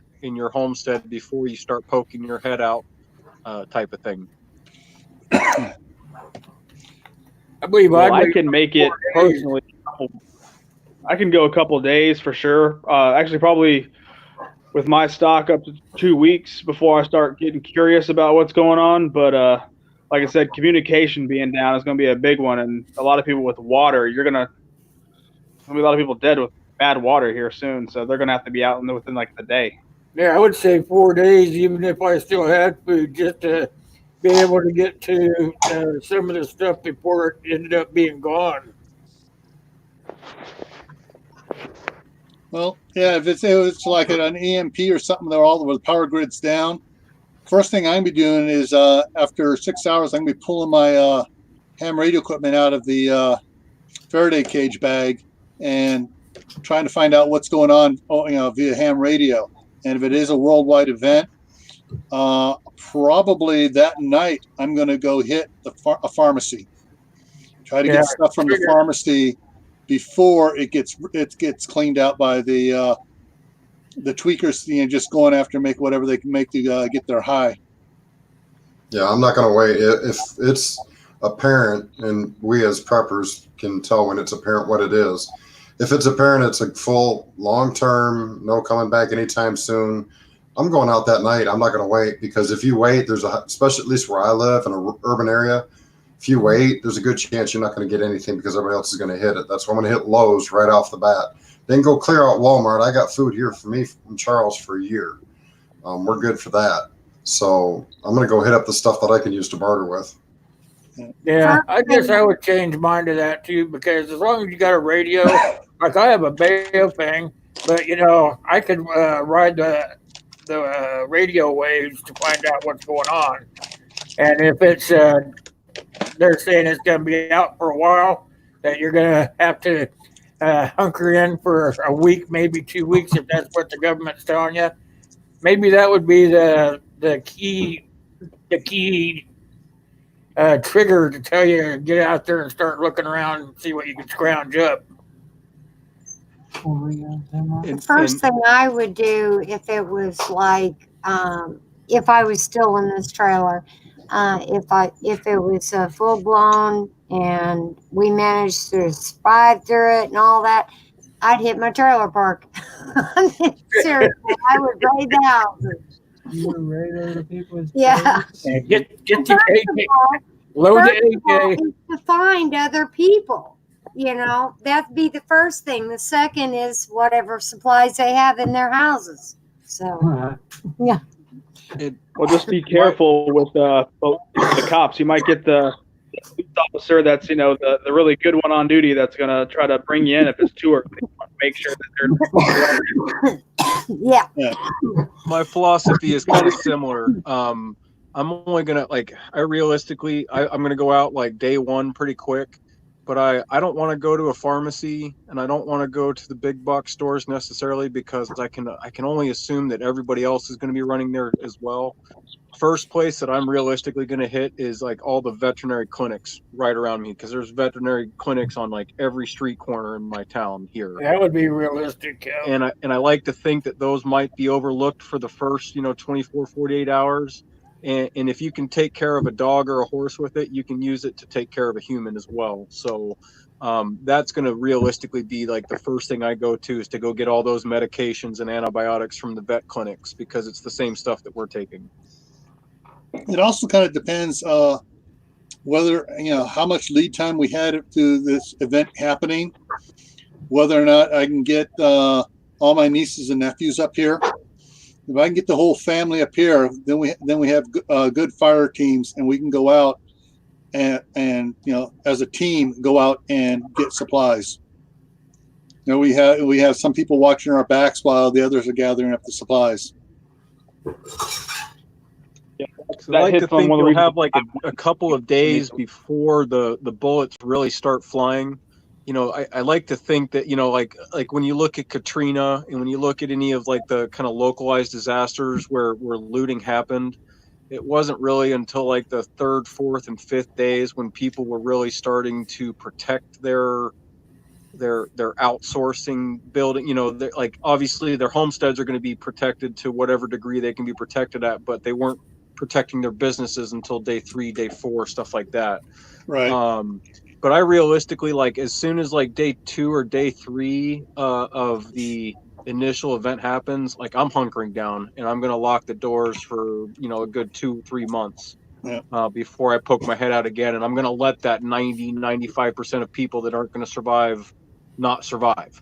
homestead before you start poking your head out, type of thing? I believe I can make it personally. I can go a couple of days for sure. Actually, probably with my stock up to 2 weeks before I start getting curious about what's going on. But like I said, communication being down is going to be a big one. And a lot of people with water, there's going to be a lot of people dead with bad water here soon. So they're going to have to be out within like the day. Yeah, I would say 4 days, even if I still had food, just to be able to get to some of the stuff before it ended up being gone. Well, yeah, if it's like an EMP or something, where the power grid's down, first thing I'm going to be doing is after 6 hours, I'm going to be pulling my ham radio equipment out of the Faraday cage bag and trying to find out what's going on, via ham radio. And if it is a worldwide event, probably that night I'm going to go hit a pharmacy. Try to get stuff from the pharmacy before it gets cleaned out by the tweakers, just going after make whatever they can make to get their high. Yeah, I'm not going to wait. If it's apparent, and we as preppers can tell when it's apparent what it is. If it's apparent it's a full long-term, no coming back anytime soon, I'm going out that night. I'm not going to wait, because if you wait, especially at least where I live in an urban area, if you wait, there's a good chance you're not going to get anything because everybody else is going to hit it. That's why I'm going to hit Lowe's right off the bat. Then go clear out Walmart. I got food here for me from Charles for a year. We're good for that. So I'm going to go hit up the stuff that I can use to barter with. Yeah, I guess I would change mine to that too, because as long as you got a radio, like I have a Bayo thing, but I could ride the radio waves to find out what's going on. And if it's they're saying it's going to be out for a while, that you're going to have to hunker in for a week, maybe 2 weeks, if that's what the government's telling you. Maybe that would be the key trigger to tell you to get out there and start looking around and see what you can scrounge up. The first thing I would do if it was like, if I was still in this trailer, If it was full blown and we managed to survive through it and all that, I'd hit my trailer park. Seriously, I would raid the houses. You would raid other people's Yeah. And get the First of AK, all, load first of all, the AK. is to find other people. You know, that'd be the first thing. The second is whatever supplies they have in their houses. So, yeah. Well, just be careful with the cops. You might get the police officer that's, the really good one on duty that's going to try to bring you in if it's too early. Make sure that they're Yeah. My philosophy is kind of similar. I'm only gonna I'm gonna go out like day one pretty quick, but I don't want to go to a pharmacy and I don't want to go to the big box stores necessarily because I can only assume that everybody else is going to be running there as well. First place that I'm realistically going to hit is like all the veterinary clinics right around me because there's veterinary clinics on like every street corner in my town here. That would be realistic. Yeah. And I like to think that those might be overlooked for the first 24, 48 hours. And if you can take care of a dog or a horse with it, you can use it to take care of a human as well. So that's going to realistically be like the first thing I go to is to go get all those medications and antibiotics from the vet clinics because it's the same stuff that we're taking. It also kind of depends whether, how much lead time we had to this event happening, whether or not I can get all my nieces and nephews up here. If I can get the whole family up here, then we have good fire teams, and we can go out and as a team go out and get supplies. We have some people watching our backs while the others are gathering up the supplies. So I like to think you'll have like a couple of days before the bullets really start flying. I like to think that, like when you look at Katrina and when you look at any of like the kind of localized disasters where looting happened, it wasn't really until like the third, fourth, and fifth days when people were really starting to protect their outsourcing building. Like obviously their homesteads are going to be protected to whatever degree they can be protected at, but they weren't protecting their businesses until day 3, day 4, stuff like that. Right. But I realistically, like as soon as like day 2 or day 3 of the initial event happens, like I'm hunkering down and I'm going to lock the doors for, a good 2-3 months before I poke my head out again. And I'm going to let that 95% of people that aren't going to survive not survive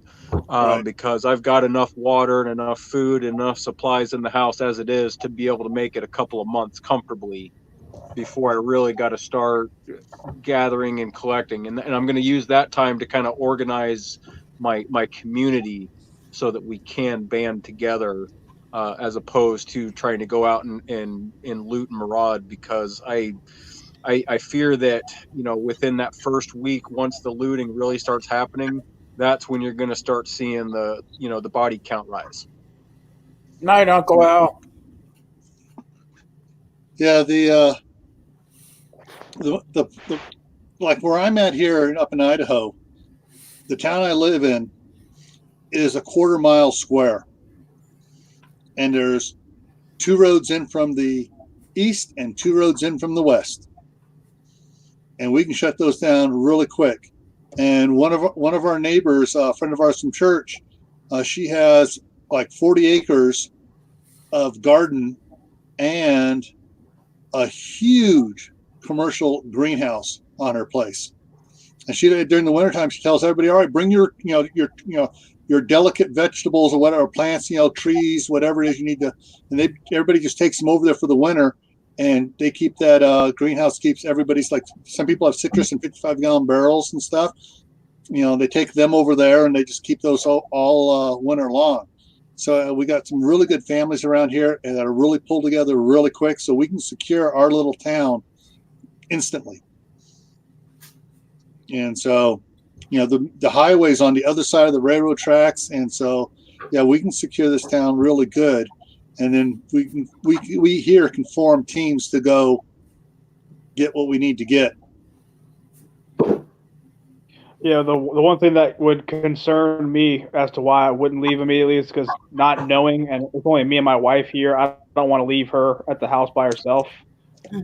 because I've got enough water and enough food and enough supplies in the house as it is to be able to make it a couple of months comfortably before I really got to start gathering and collecting. And I'm going to use that time to kind of organize my community so that we can band together as opposed to trying to go out and loot and maraud, because I fear that, within that first week, once the looting really starts happening, that's when you're going to start seeing the body count rise. Night, Uncle Al. Yeah, the like where I'm at here up in Idaho, the town I live in is a 1/4 mile square, and there's 2 roads in from the east and 2 roads in from the west, and we can shut those down really quick. And one of our neighbors, a friend of ours from church, she has like 40 acres of garden and a huge commercial greenhouse on her place. And she, during the wintertime, she tells everybody, all right, bring your delicate vegetables or whatever, plants, trees, whatever it is you need to. And everybody just takes them over there for the winter, and they keep that greenhouse keeps everybody's, like, some people have citrus in 55-gallon barrels and stuff. They take them over there and they just keep those all winter long. So we got some really good families around here that are really pulled together really quick, so we can secure our little town instantly. And so, the highway's on the other side of the railroad tracks, and so we can secure this town really good. And then we here can form teams to go get what we need to get. Yeah, the one thing that would concern me as to why I wouldn't leave immediately is because not knowing, and it's only me and my wife here, I don't want to leave her at the house by herself.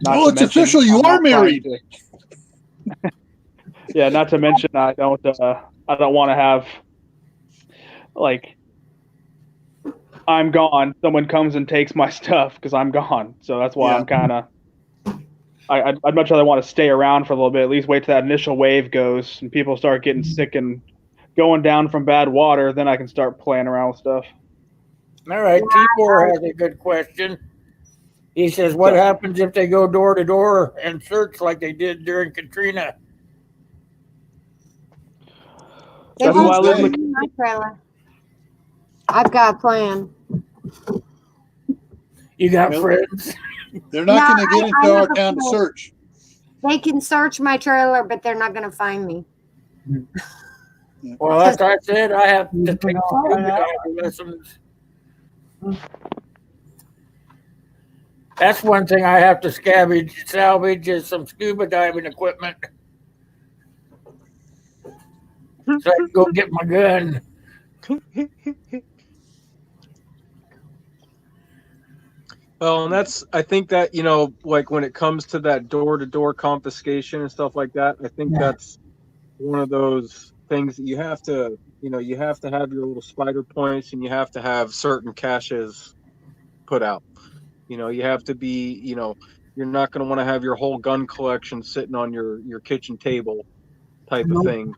Oh, it's official. You are married. Yeah, not to mention I don't want to have like I'm gone. Someone comes and takes my stuff because I'm gone. So that's why Yeah. I'm kind of. I'd much rather want to stay around for a little bit. At least wait till that initial wave goes and people start getting sick and going down from bad water. Then I can start playing around with stuff. All right, Tibor has a good question. He says, "What happens if they go door to door and search like they did during Katrina?" They That's why I won't live in find me in my trailer. I've got a plan. You got Nope. friends. They're not No, going to get I into our have a town to plan. search. They can search my trailer, but they're not going to find me. Well, like I said, I have to take all scuba that. diving lessons. That's one thing I have to salvage is some scuba diving equipment. So I can go get my gun. Well, and I think that, like when it comes to that door-to-door confiscation and stuff like that, I think that's one of those things that you have to have your little spider points and you have to have certain caches put out. You have to be, you're not going to want to have your whole gun collection sitting on your kitchen table type of thing.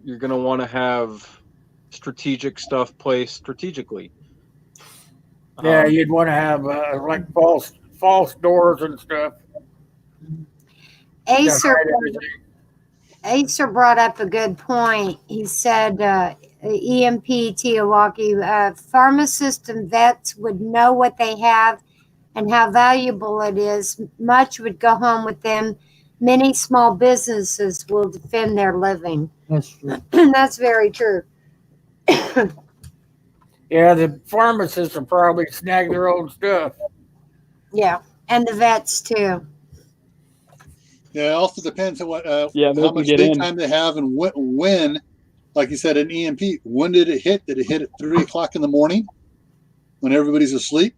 You're going to want to have strategic stuff placed strategically. Yeah, you'd want to have like false doors and stuff. Acer brought up a good point. He said, EMP Teowaki, pharmacists and vets would know what they have and how valuable it is. Much would go home with them. Many small businesses will defend their living. That's true. That's very true. Yeah, the pharmacists will probably snag their own stuff. Yeah, and the vets too. Yeah, it also depends on what they how can much get lead in. time they have and when, like you said, an EMP. When did it hit? Did it hit at 3:00 in the morning when everybody's asleep?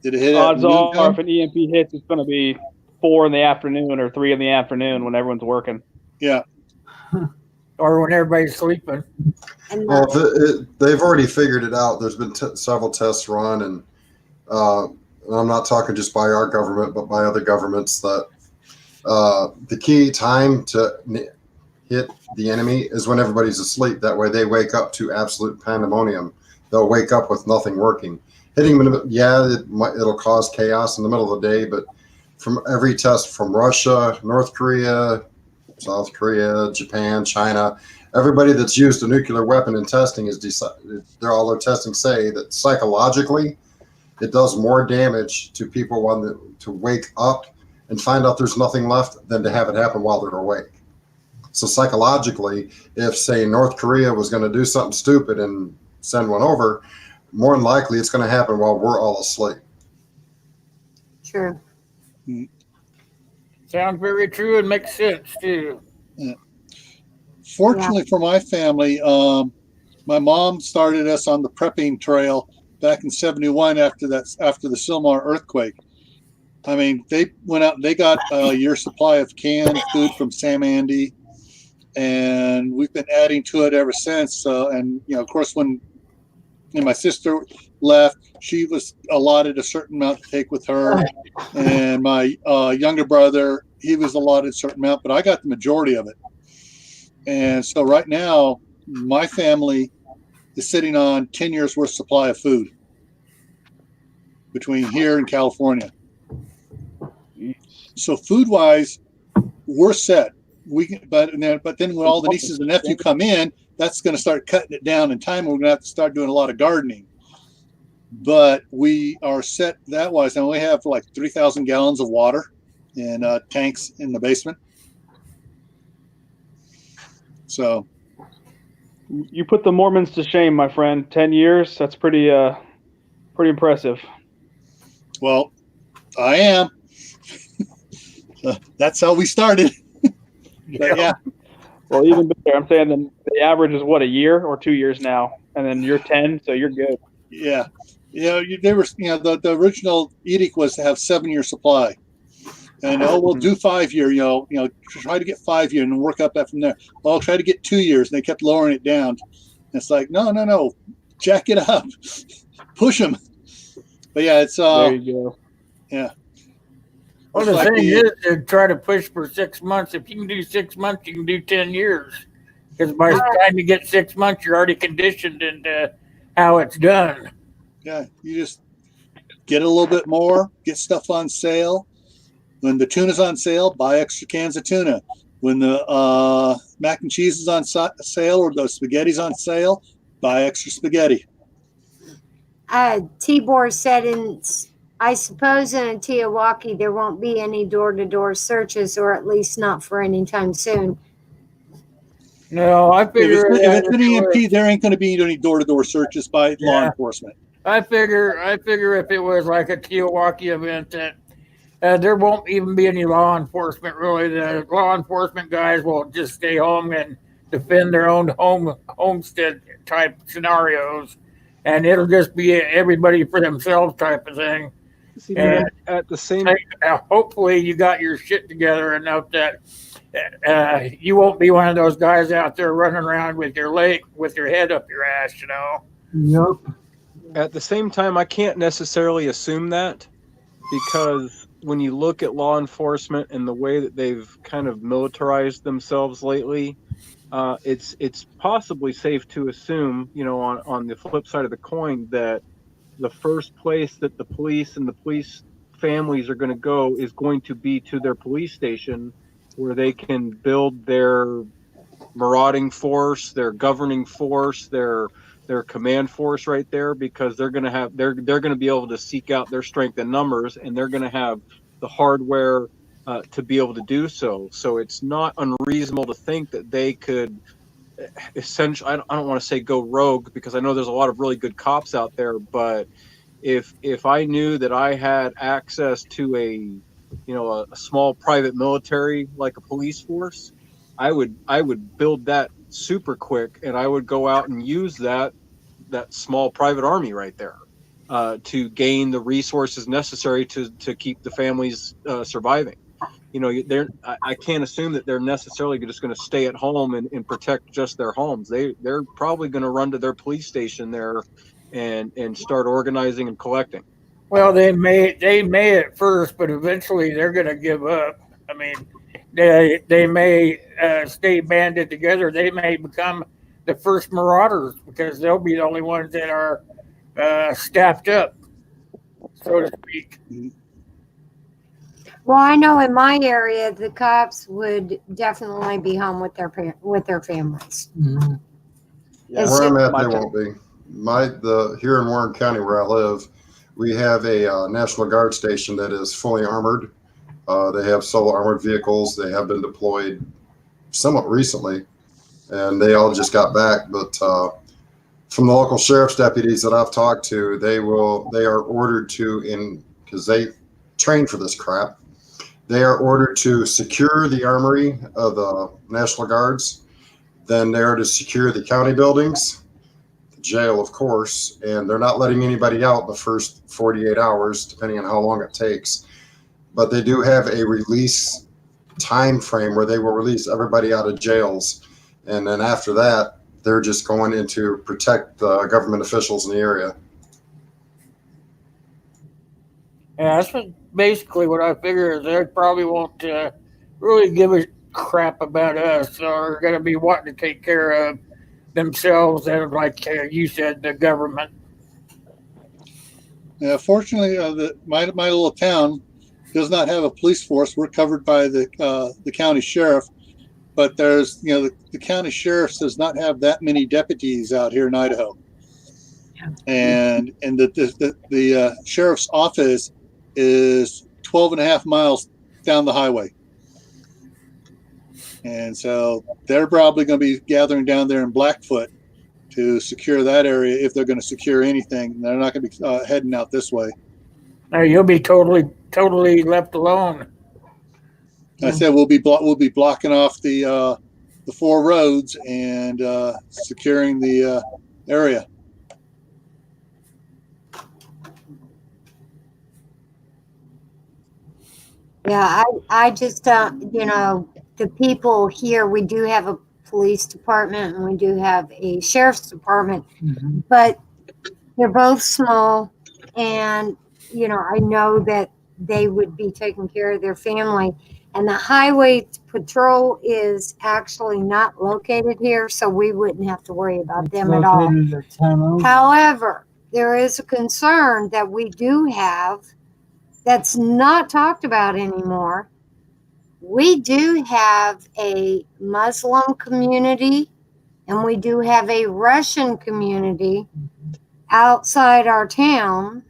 Did it hit at Odds are, noontime? if an EMP hits, it's going to be 4 in the afternoon or 3 in the afternoon when everyone's working. Yeah. Or when everybody's sleeping. And Well, they've already figured it out. There's been several tests run, and I'm not talking just by our government, but by other governments, that the key time to hit the enemy is when everybody's asleep. That way they wake up to absolute pandemonium. They'll wake up with nothing working. Hitting them, it'll cause chaos in the middle of the day, but from every test from Russia, North Korea, South Korea, Japan, China, everybody that's used a nuclear weapon in testing all their testing say that psychologically it does more damage to people to wake up and find out there's nothing left than to have it happen while they're awake. So psychologically, if say North Korea was going to do something stupid and send one over, more than likely it's going to happen while we're all asleep. true. Sounds very true and makes sense too. Yeah. Fortunately for my family, my mom started us on the prepping trail back in '71 after the Sylmar earthquake. I mean, they went out and they got a year's supply of canned food from Sam Andy, and we've been adding to it ever since. And of course, when my sister left, she was allotted a certain amount to take with her, and my younger brother, he was allotted a certain amount, but I got the majority of it. And so right now, my family is sitting on 10 years worth supply of food between here and California. So food wise, we're set. But then when all the nieces and nephews come in, that's going to start cutting it down in time. We're going to have to start doing a lot of gardening. But we are set that wise. And we have like 3,000 gallons of water in tanks in the basement. So You put the Mormons to shame, my friend. 10 years, that's pretty impressive. Well, I am. That's how we started. But yeah. Well, even better. I'm saying the average is what, a year or 2 years now, and then you're 10, so you're good. Yeah. They were, the original edict was to have 7-year supply, and we'll do 5-year. Try to get 5-year and work up that from there. I'll try to get 2 years, and they kept lowering it down. And it's like, no, jack it up, push them. But yeah, it's There you go. yeah. Well, It's the like thing is to try to push for 6 months. If you can do 6 months, you can do 10 years. Because by the time you get 6 months, you're already conditioned into how it's done. Yeah, you just get a little bit more, get stuff on sale. When the tuna's on sale, buy extra cans of tuna. When the mac and cheese is on sale or the spaghetti's on sale, buy extra spaghetti. Tibor said, I suppose in Teowaki there won't be any door-to-door searches, or at least not for any time soon. No, I figure if it's an EMP, there ain't going to be any door-to-door searches by law enforcement. I figure if it was like a Teowaki event that there won't even be any law enforcement. Really, the law enforcement guys will just stay home and defend their own homestead type scenarios, and it'll just be everybody for themselves type of thing. See, man, at the same, hopefully you got your shit together enough that you won't be one of those guys out there running around with your head up your ass, Yep. At the same time, I can't necessarily assume that, because when you look at law enforcement and the way that they've kind of militarized themselves lately, it's possibly safe to assume, on the flip side of the coin, that the first place that the police and the police families are going to go is going to be to their police station, where they can build their marauding force, their governing force, their command force right there, because they're going to be able to seek out their strength in numbers, and they're going to have the hardware to be able to do so. So it's not unreasonable to think that they could essentially, I don't want to say go rogue, because I know there's a lot of really good cops out there, but if I knew that I had access to a small private military like a police force, I would build that super quick, and I would go out and use that small private army right there to gain the resources necessary to keep the families surviving. I can't assume that they're necessarily just going to stay at home and protect just their homes. They're probably going to run to their police station there and start organizing and collecting. Well, they may at first, but eventually they're going to give up. I mean, they may stay banded together. They may become the first marauders, because they'll be the only ones that are staffed up, so to speak. Well, I know in my area, the cops would definitely be home with their families. Mm-hmm. Yeah, where I'm at, they won't be. Here in Warren County, where I live, we have a National Guard station that is fully armored. They have solo armored vehicles. They have been deployed somewhat recently, and they all just got back. But from the local sheriff's deputies that I've talked to, they are ordered to, because they train for this crap, they are ordered to secure the armory of the National Guards. Then they are to secure the county buildings, the jail, of course, and they're not letting anybody out the first 48 hours, depending on how long it takes. But they do have a release time frame where they will release everybody out of jails. And then after that, they're just going in to protect the government officials in the area. Yeah, that's basically what I figure, is they probably won't really give a crap about us, or going to be wanting to take care of themselves, and like you said, the government. Yeah, fortunately, my little town does not have a police force. We're covered by the county sheriff, but there's the county sheriff does not have that many deputies out here in Idaho, and the sheriff's office is 12.5 miles down the highway. And so they're probably going to be gathering down there in Blackfoot to secure that area, if they're going to secure anything. They're not going to be heading out this way. Now you'll be totally left alone. I said we'll be blocking off the 4 roads and securing the area. Yeah, I just, the people here, we do have a police department and we do have a sheriff's department, but they're both small. And, I know that they would be taking care of their family. And the highway patrol is actually not located here, so we wouldn't have to worry about them at all. Located a town over. However, there is a concern that we do have that's not talked about anymore. We do have a Muslim community and we do have a Russian community outside our town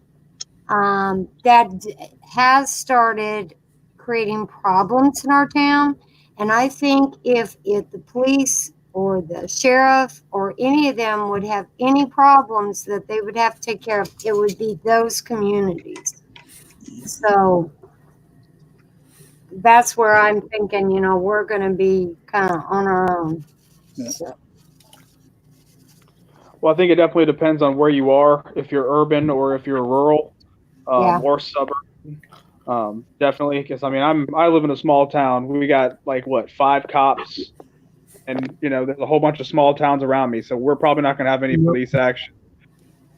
that has started creating problems in our town. And I think if the police or the sheriff or any of them would have any problems that they would have to take care of, it would be those communities. So that's where I'm thinking, we're going to be kind of on our own. Yeah. So, Well, I think it definitely depends on where you are, if you're urban or if you're rural, Yeah. or suburban. Definitely, because I live in a small town. We got 5 cops, and there's a whole bunch of small towns around me. So we're probably not going to have any police action.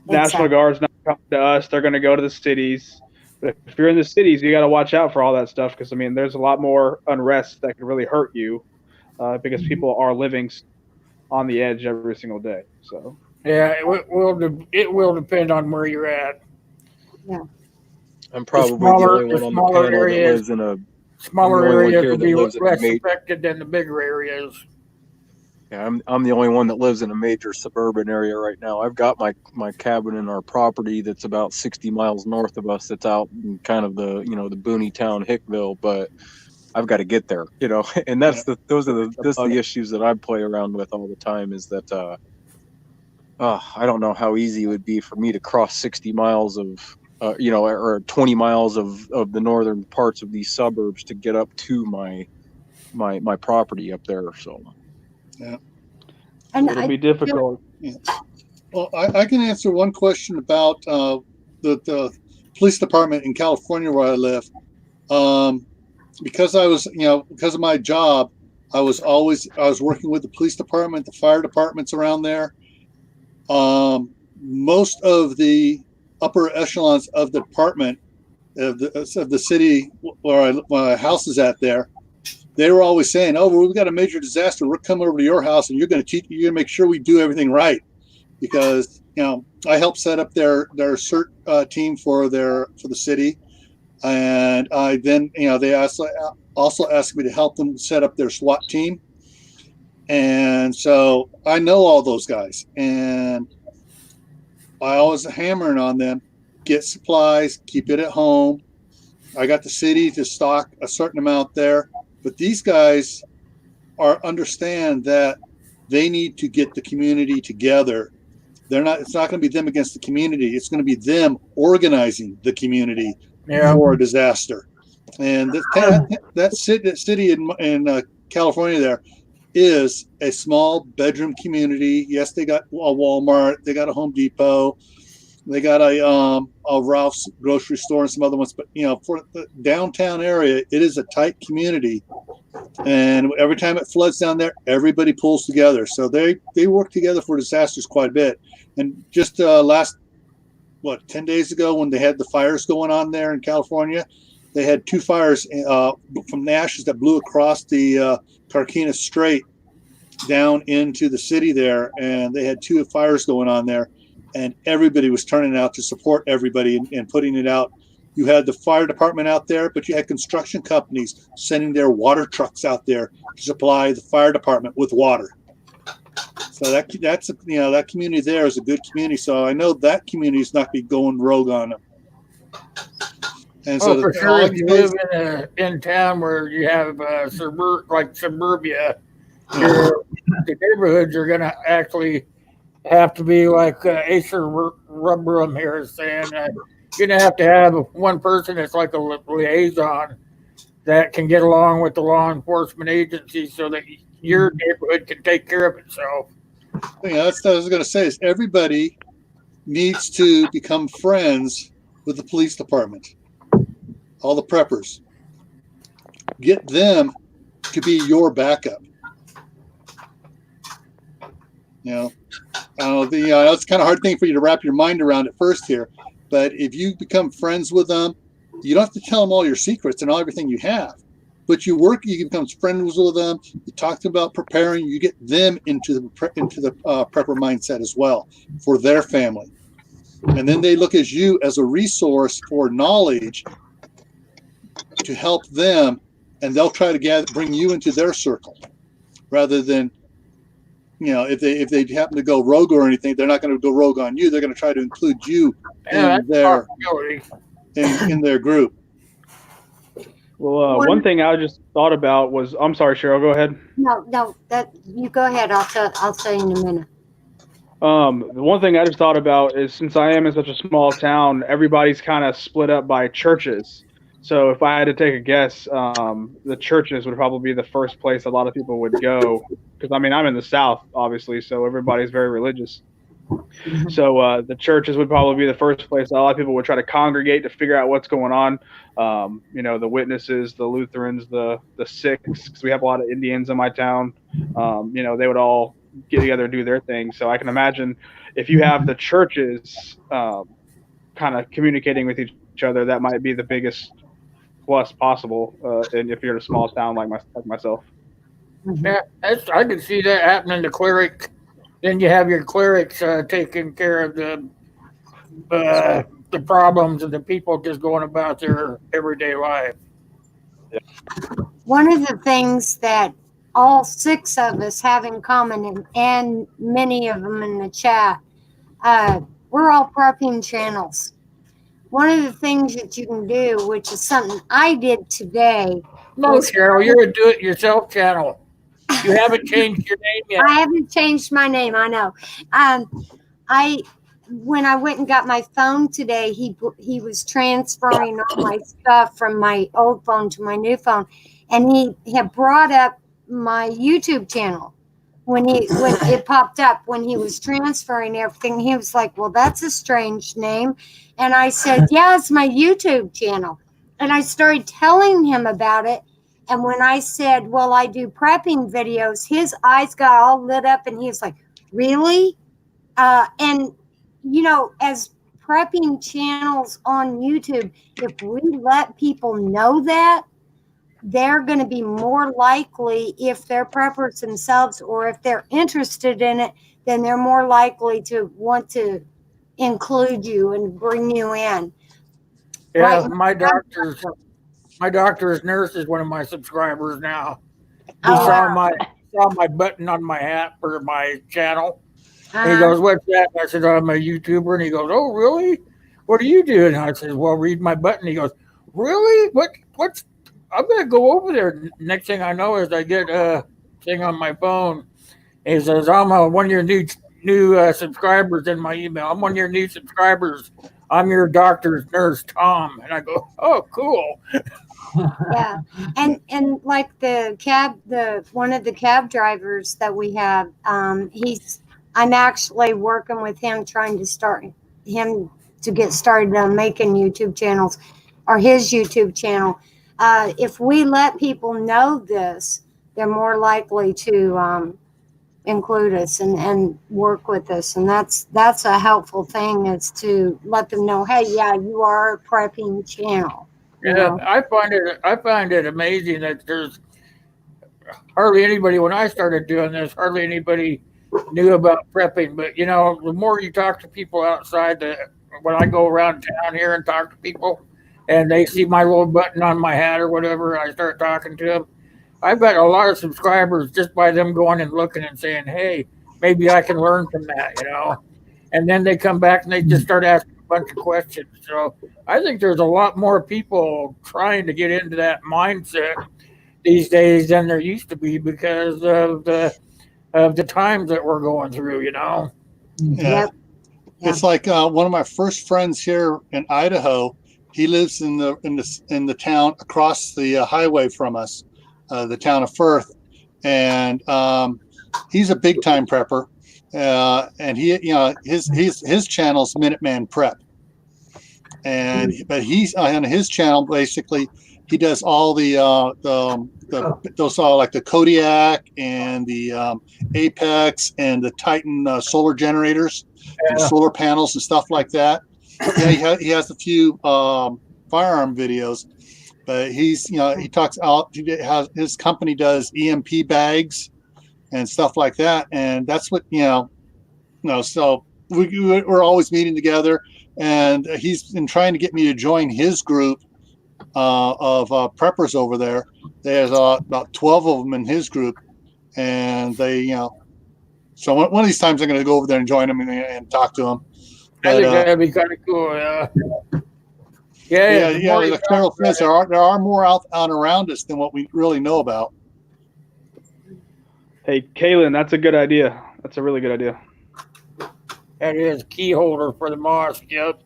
National Exactly. Guard's not coming to us. They're going to go to the cities. But if you're in the cities, you got to watch out for all that stuff because there's a lot more unrest that can really hurt you because people are living on the edge every single day. So Yeah, it will depend on where you're at. Yeah. I'm probably smaller- the only the one on the smaller panel areas- that lives in a. Smaller I'm the only one areas here will that be lives in a less major- affected than the bigger areas. Yeah, I'm the only one that lives in a major suburban area right now. I've got my cabin in our property that's about 60 miles north of us. That's out in kind of the the boony town Hickville, but I've got to get there, and that's the issues that I play around with all the time is that I don't know how easy it would be for me to cross 60 miles of or 20 miles of the northern parts of these suburbs to get up to my property up there. So And it'll be difficult. Well, I can answer one question about the police department in California where I live. Because I was, because of my job, I was working with the police department, the fire departments around there. Most of the upper echelons of the department of the city where my house is at there, they were always saying, "Oh, well, we've got a major disaster. We're coming over to your house, and you're going to make sure we do everything right." Because I helped set up their CERT team for the city, and I then they also asked me to help them set up their SWAT team, and so I know all those guys, and I always hammering on them, get supplies, keep it at home. I got the city to stock a certain amount there, but these guys understand that they need to get the community together. It's not going to be them against the community. It's going to be them organizing the community for a disaster. And that city in California there is a small bedroom community. Yes, they got a Walmart, they got a Home Depot, they got a Ralph's grocery store and some other ones. But for the downtown area, it is a tight community. And every time it floods down there, everybody pulls together. So they work together for disasters quite a bit. And just 10 days ago when they had the fires going on there in California, they had 2 fires from the ashes that blew across the Carquinez Strait down into the city there. And they had 2 fires going on there. And everybody was turning out to support everybody and putting it out. You had the fire department out there, but you had construction companies sending their water trucks out there to supply the fire department with water. So that community there is a good community. So I know that community is not be going rogue on them. And so for sure, if you live in town where you have suburbia, the neighborhoods are going to actually have to be like Acer Rubberum here is saying. You're going to have one person that's like a liaison that can get along with the law enforcement agency so that your neighborhood can take care of itself. That's what I was going to say is everybody needs to become friends with the police department, all the preppers. get them to be your backup. It's kind of a hard thing for you to wrap your mind around at first here, but if you become friends with them, you don't have to tell them all your secrets and everything you have, but you become friends with them. You talk to them about preparing. You get them into the prepper mindset as well for their family, and then they look at you as a resource for knowledge to help them, and they'll try to bring you into their circle, rather than, if they happen to go rogue or anything, they're not going to go rogue on you. They're going to try to include you in their group. Well, one thing I just thought about was, I'm sorry, Cheryl, go ahead. No, that you go ahead. I'll say in a minute. The one thing I just thought about is, since I am in such a small town, everybody's kind of split up by churches. So if I had to take a guess, the churches would probably be the first place a lot of people would go. Because, I'm in the South, obviously, so everybody's very religious. So the churches would probably be the first place a lot of people would try to congregate to figure out what's going on. The witnesses, the Lutherans, the Sikhs, because we have a lot of Indians in my town. They would all get together and do their thing. So I can imagine if you have the churches kind of communicating with each other, that might be the biggest plus possible. And if you're in a small town like myself. Yeah, I can see that happening to cleric. Then you have your clerics taking care of the problems of the people just going about their everyday life. One of the things that all 6 of us have in common, and many of them in the chat, we're all prepping channels. One of the things that you can do, which is something I did today. No, Cheryl, you're a do-it-yourself channel. You haven't changed your name yet. I haven't changed my name. I know. When I went and got my phone today, he was transferring all my stuff from my old phone to my new phone, and he had brought up my YouTube channel when it popped up when he was transferring everything. He was like, "Well, that's a strange name," and I said, "Yeah, it's my YouTube channel," and I started telling him about it. And when I said, "Well, I do prepping videos," his eyes got all lit up, and he was like, "Really?" And as prepping channels on YouTube, if we let people know that, they're going to be more likely, if they're preppers themselves or if they're interested in it, then they're more likely to want to include you and bring you in. Yeah, right? My doctor's nurse is one of my subscribers now. He saw my button on my hat for my channel. And he goes, "What's that?" And I said, "I'm a YouTuber." And he goes, "Oh, really? What do you do?" And I said, "Well, read my button." He goes, "Really? What's I'm going to go over there." Next thing I know is I get a thing on my phone. He says, "I'm one of your new subscribers," in my email. "I'm one of your new subscribers. I'm your doctor's nurse, Tom." And I go, "Oh, cool." Yeah. And like one of the cab drivers that we have, I'm actually working with him, trying to start him to get started on making YouTube channels, or his YouTube channel. If we let people know this, they're more likely to include us and work with us. And that's a helpful thing, is to let them know, hey, yeah, you are a prepping channel. Yeah, I find it amazing that there's hardly anybody, when I started doing this, hardly anybody knew about prepping. But the more you talk to people outside, when I go around town here and talk to people, and they see my little button on my hat or whatever, I start talking to them. I've got a lot of subscribers just by them going and looking and saying, "Hey, maybe I can learn from that," And then they come back and they just start asking a bunch of questions. So I think there's a lot more people trying to get into that mindset these days than there used to be, because of the times that we're going through. Yeah. Yep. It's like one of my first friends here in Idaho. He lives in the town across the highway from us, the town of Firth, and he's a big time prepper. And his channel's Minuteman Prep, but he's on his channel. Basically, he does all those like the Kodiak and the Apex and the Titan solar generators and solar panels and stuff like that. Yeah, he has a few firearm videos, but he talks out. His company does EMP bags and stuff like that, and that's what So we're always meeting together, and he's been trying to get me to join his group of preppers over there. There's about 12 of them in his group, and they, so one of these times I'm going to go over there and join them and talk to them. I think that'd be kind of cool. Yeah. Like Carol says, there are more out around us than what we really know about. Hey, Kaylin, that's a good idea. That's a really good idea. That is key holder for the mosque. Yep.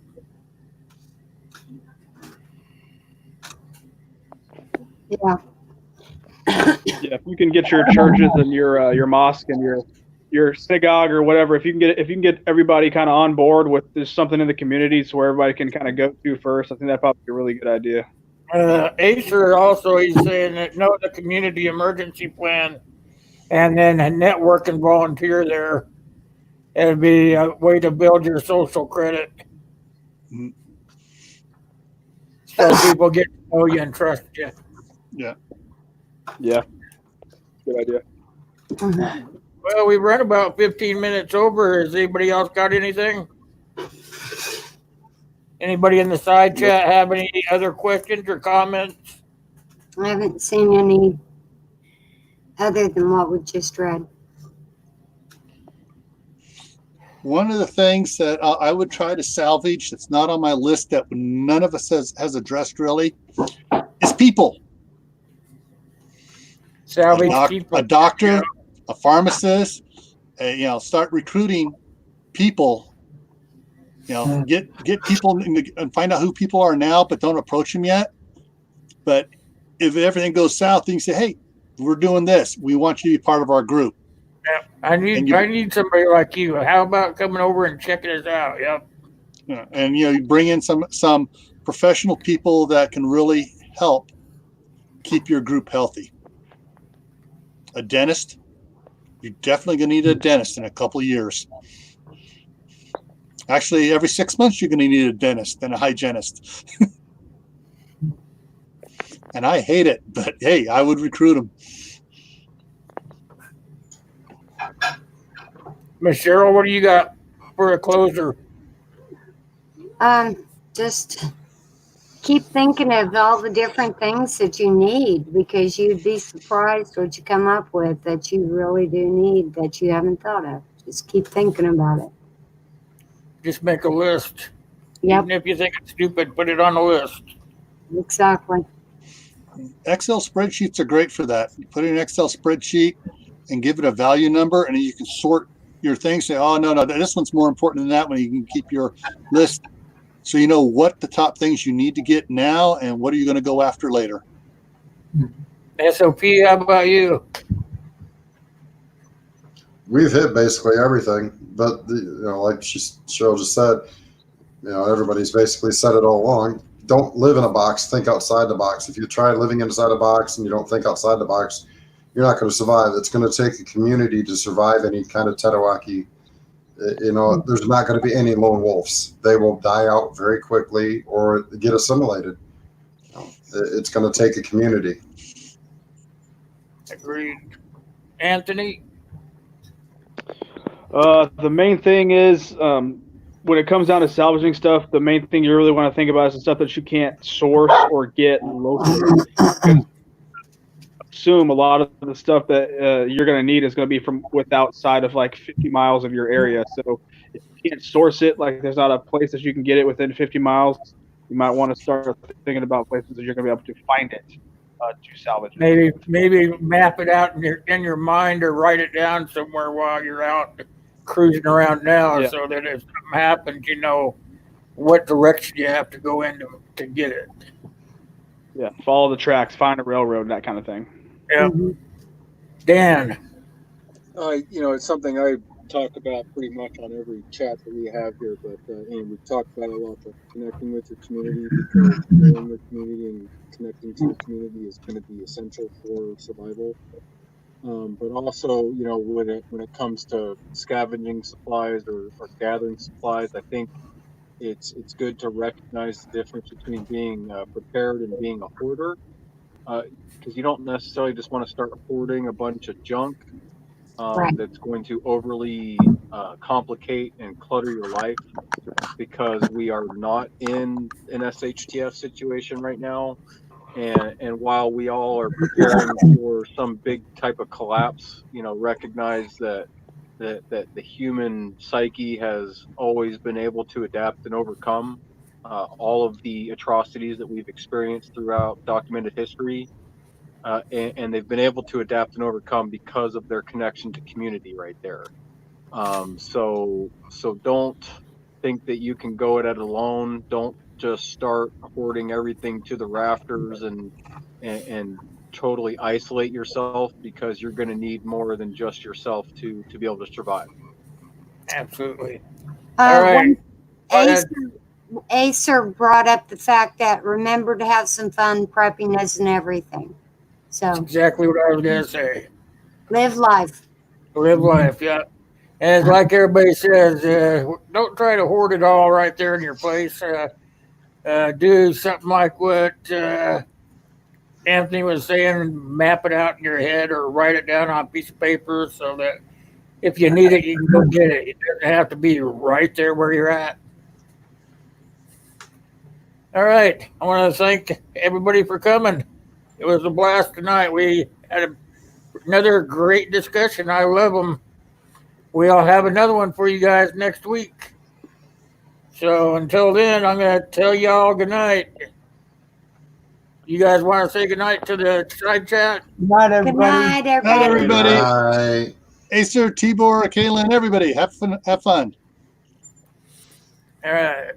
Yeah. Yeah, if you can get your churches and your mosque and your synagogue or whatever, if you can get everybody kind of on board with there's something in the communities where everybody can kind of go to first, I think that'd probably be a really good idea. Acer also, he's saying that know the community emergency plan, and then a network and volunteer there. It'd be a way to build your social credit, so people get to know you and trust you. Yeah, good idea. Well, we run about 15 minutes over. Has anybody else got anything? Anybody in the side chat have any other questions or comments? I haven't seen any other than what we just read. One of the things that I would try to salvage that's not on my list that none of us has addressed really is people. Salvage people. A doctor, a pharmacist, start recruiting people. Get people and find out who people are now, but don't approach them yet. But if everything goes south, then you say, "Hey, we're doing this. We want you to be part of our group." Yeah, I need somebody like you. How about coming over and checking us out? Yep. Yeah, and you bring in some professional people that can really help keep your group healthy. A dentist. You're definitely going to need a dentist in a couple of years. Actually, every 6 months, you're going to need a dentist and a hygienist. And I hate it, but hey, I would recruit them. Miss Cheryl, what do you got for a closer? Just keep thinking of all the different things that you need, because you'd be surprised what you come up with that you really do need that you haven't thought of. Just keep thinking about it. Just make a list. Yep. Even if you think it's stupid, put it on the list. Exactly. Excel spreadsheets are great for that. You put in an Excel spreadsheet and give it a value number, and then you can sort your things. Say, oh, no, this one's more important than that one. You can keep your list so you know what the top things you need to get now and what are you going to go after later. SOP, how about you? We've hit basically everything, but like Cheryl just said, everybody's basically said it all along. Don't live in a box. Think outside the box. If you try living inside a box and you don't think outside the box, you're not going to survive. It's going to take a community to survive any kind of Tetawaki. There's not going to be any lone wolves. They will die out very quickly or get assimilated. It's going to take a community. Agreed. Anthony? The main thing is, when it comes down to salvaging stuff, the main thing you really want to think about is the stuff that you can't source or get locally. Assume a lot of the stuff that you're going to need is going to be from outside of like 50 miles of your area. So if you can't source it, like there's not a place that you can get it within 50 miles, you might want to start thinking about places that you're going to be able to find it to salvage it. Maybe map it out in your mind or write it down somewhere while you're out cruising around now, so that if something happens, you know what direction you have to go in to get it. Yeah, follow the tracks, find a railroad, that kind of thing. Yeah. Dan? It's something I talk about pretty much on every chat that we have here, but and we've talked about a lot, but connecting with your community, because knowing your community and connecting to your community is going to be essential for survival. But also, you know, when it comes to scavenging supplies or gathering supplies, I think it's good to recognize the difference between being prepared and being a hoarder, because you don't necessarily just want to start hoarding a bunch of junk Right. that's going to overly complicate and clutter your life, because we are not in an SHTF situation right now. And while we all are preparing for some big type of collapse, you know, recognize that the human psyche has always been able to adapt and overcome all of the atrocities that we've experienced throughout documented history. And they've been able to adapt and overcome because of their connection to community right there. So don't think that you can go it alone. Don't just start hoarding everything to the rafters and totally isolate yourself, because you're going to need more than just yourself to be able to survive. Absolutely. All right. One Go ahead. Acer brought up the fact that remember to have some fun prepping isn't everything. That's So exactly what I was going to say. live life. Live life, yeah. And it's like everybody says, don't try to hoard it all right there in your place. Do something like what Anthony was saying, map it out in your head or write it down on a piece of paper so that if you need it, you can go get it. It doesn't have to be right there where you're at. All right. I want to thank everybody for coming. It was a blast tonight. We had another great discussion. I love them. We'll have another one for you guys next week. So until then, I'm going to tell y'all good night. You guys want to say good night to the side chat? Night, Good everybody. night, Night, everybody. everybody. Bye. Acer, Tibor, Kaylin, everybody, have fun. All right.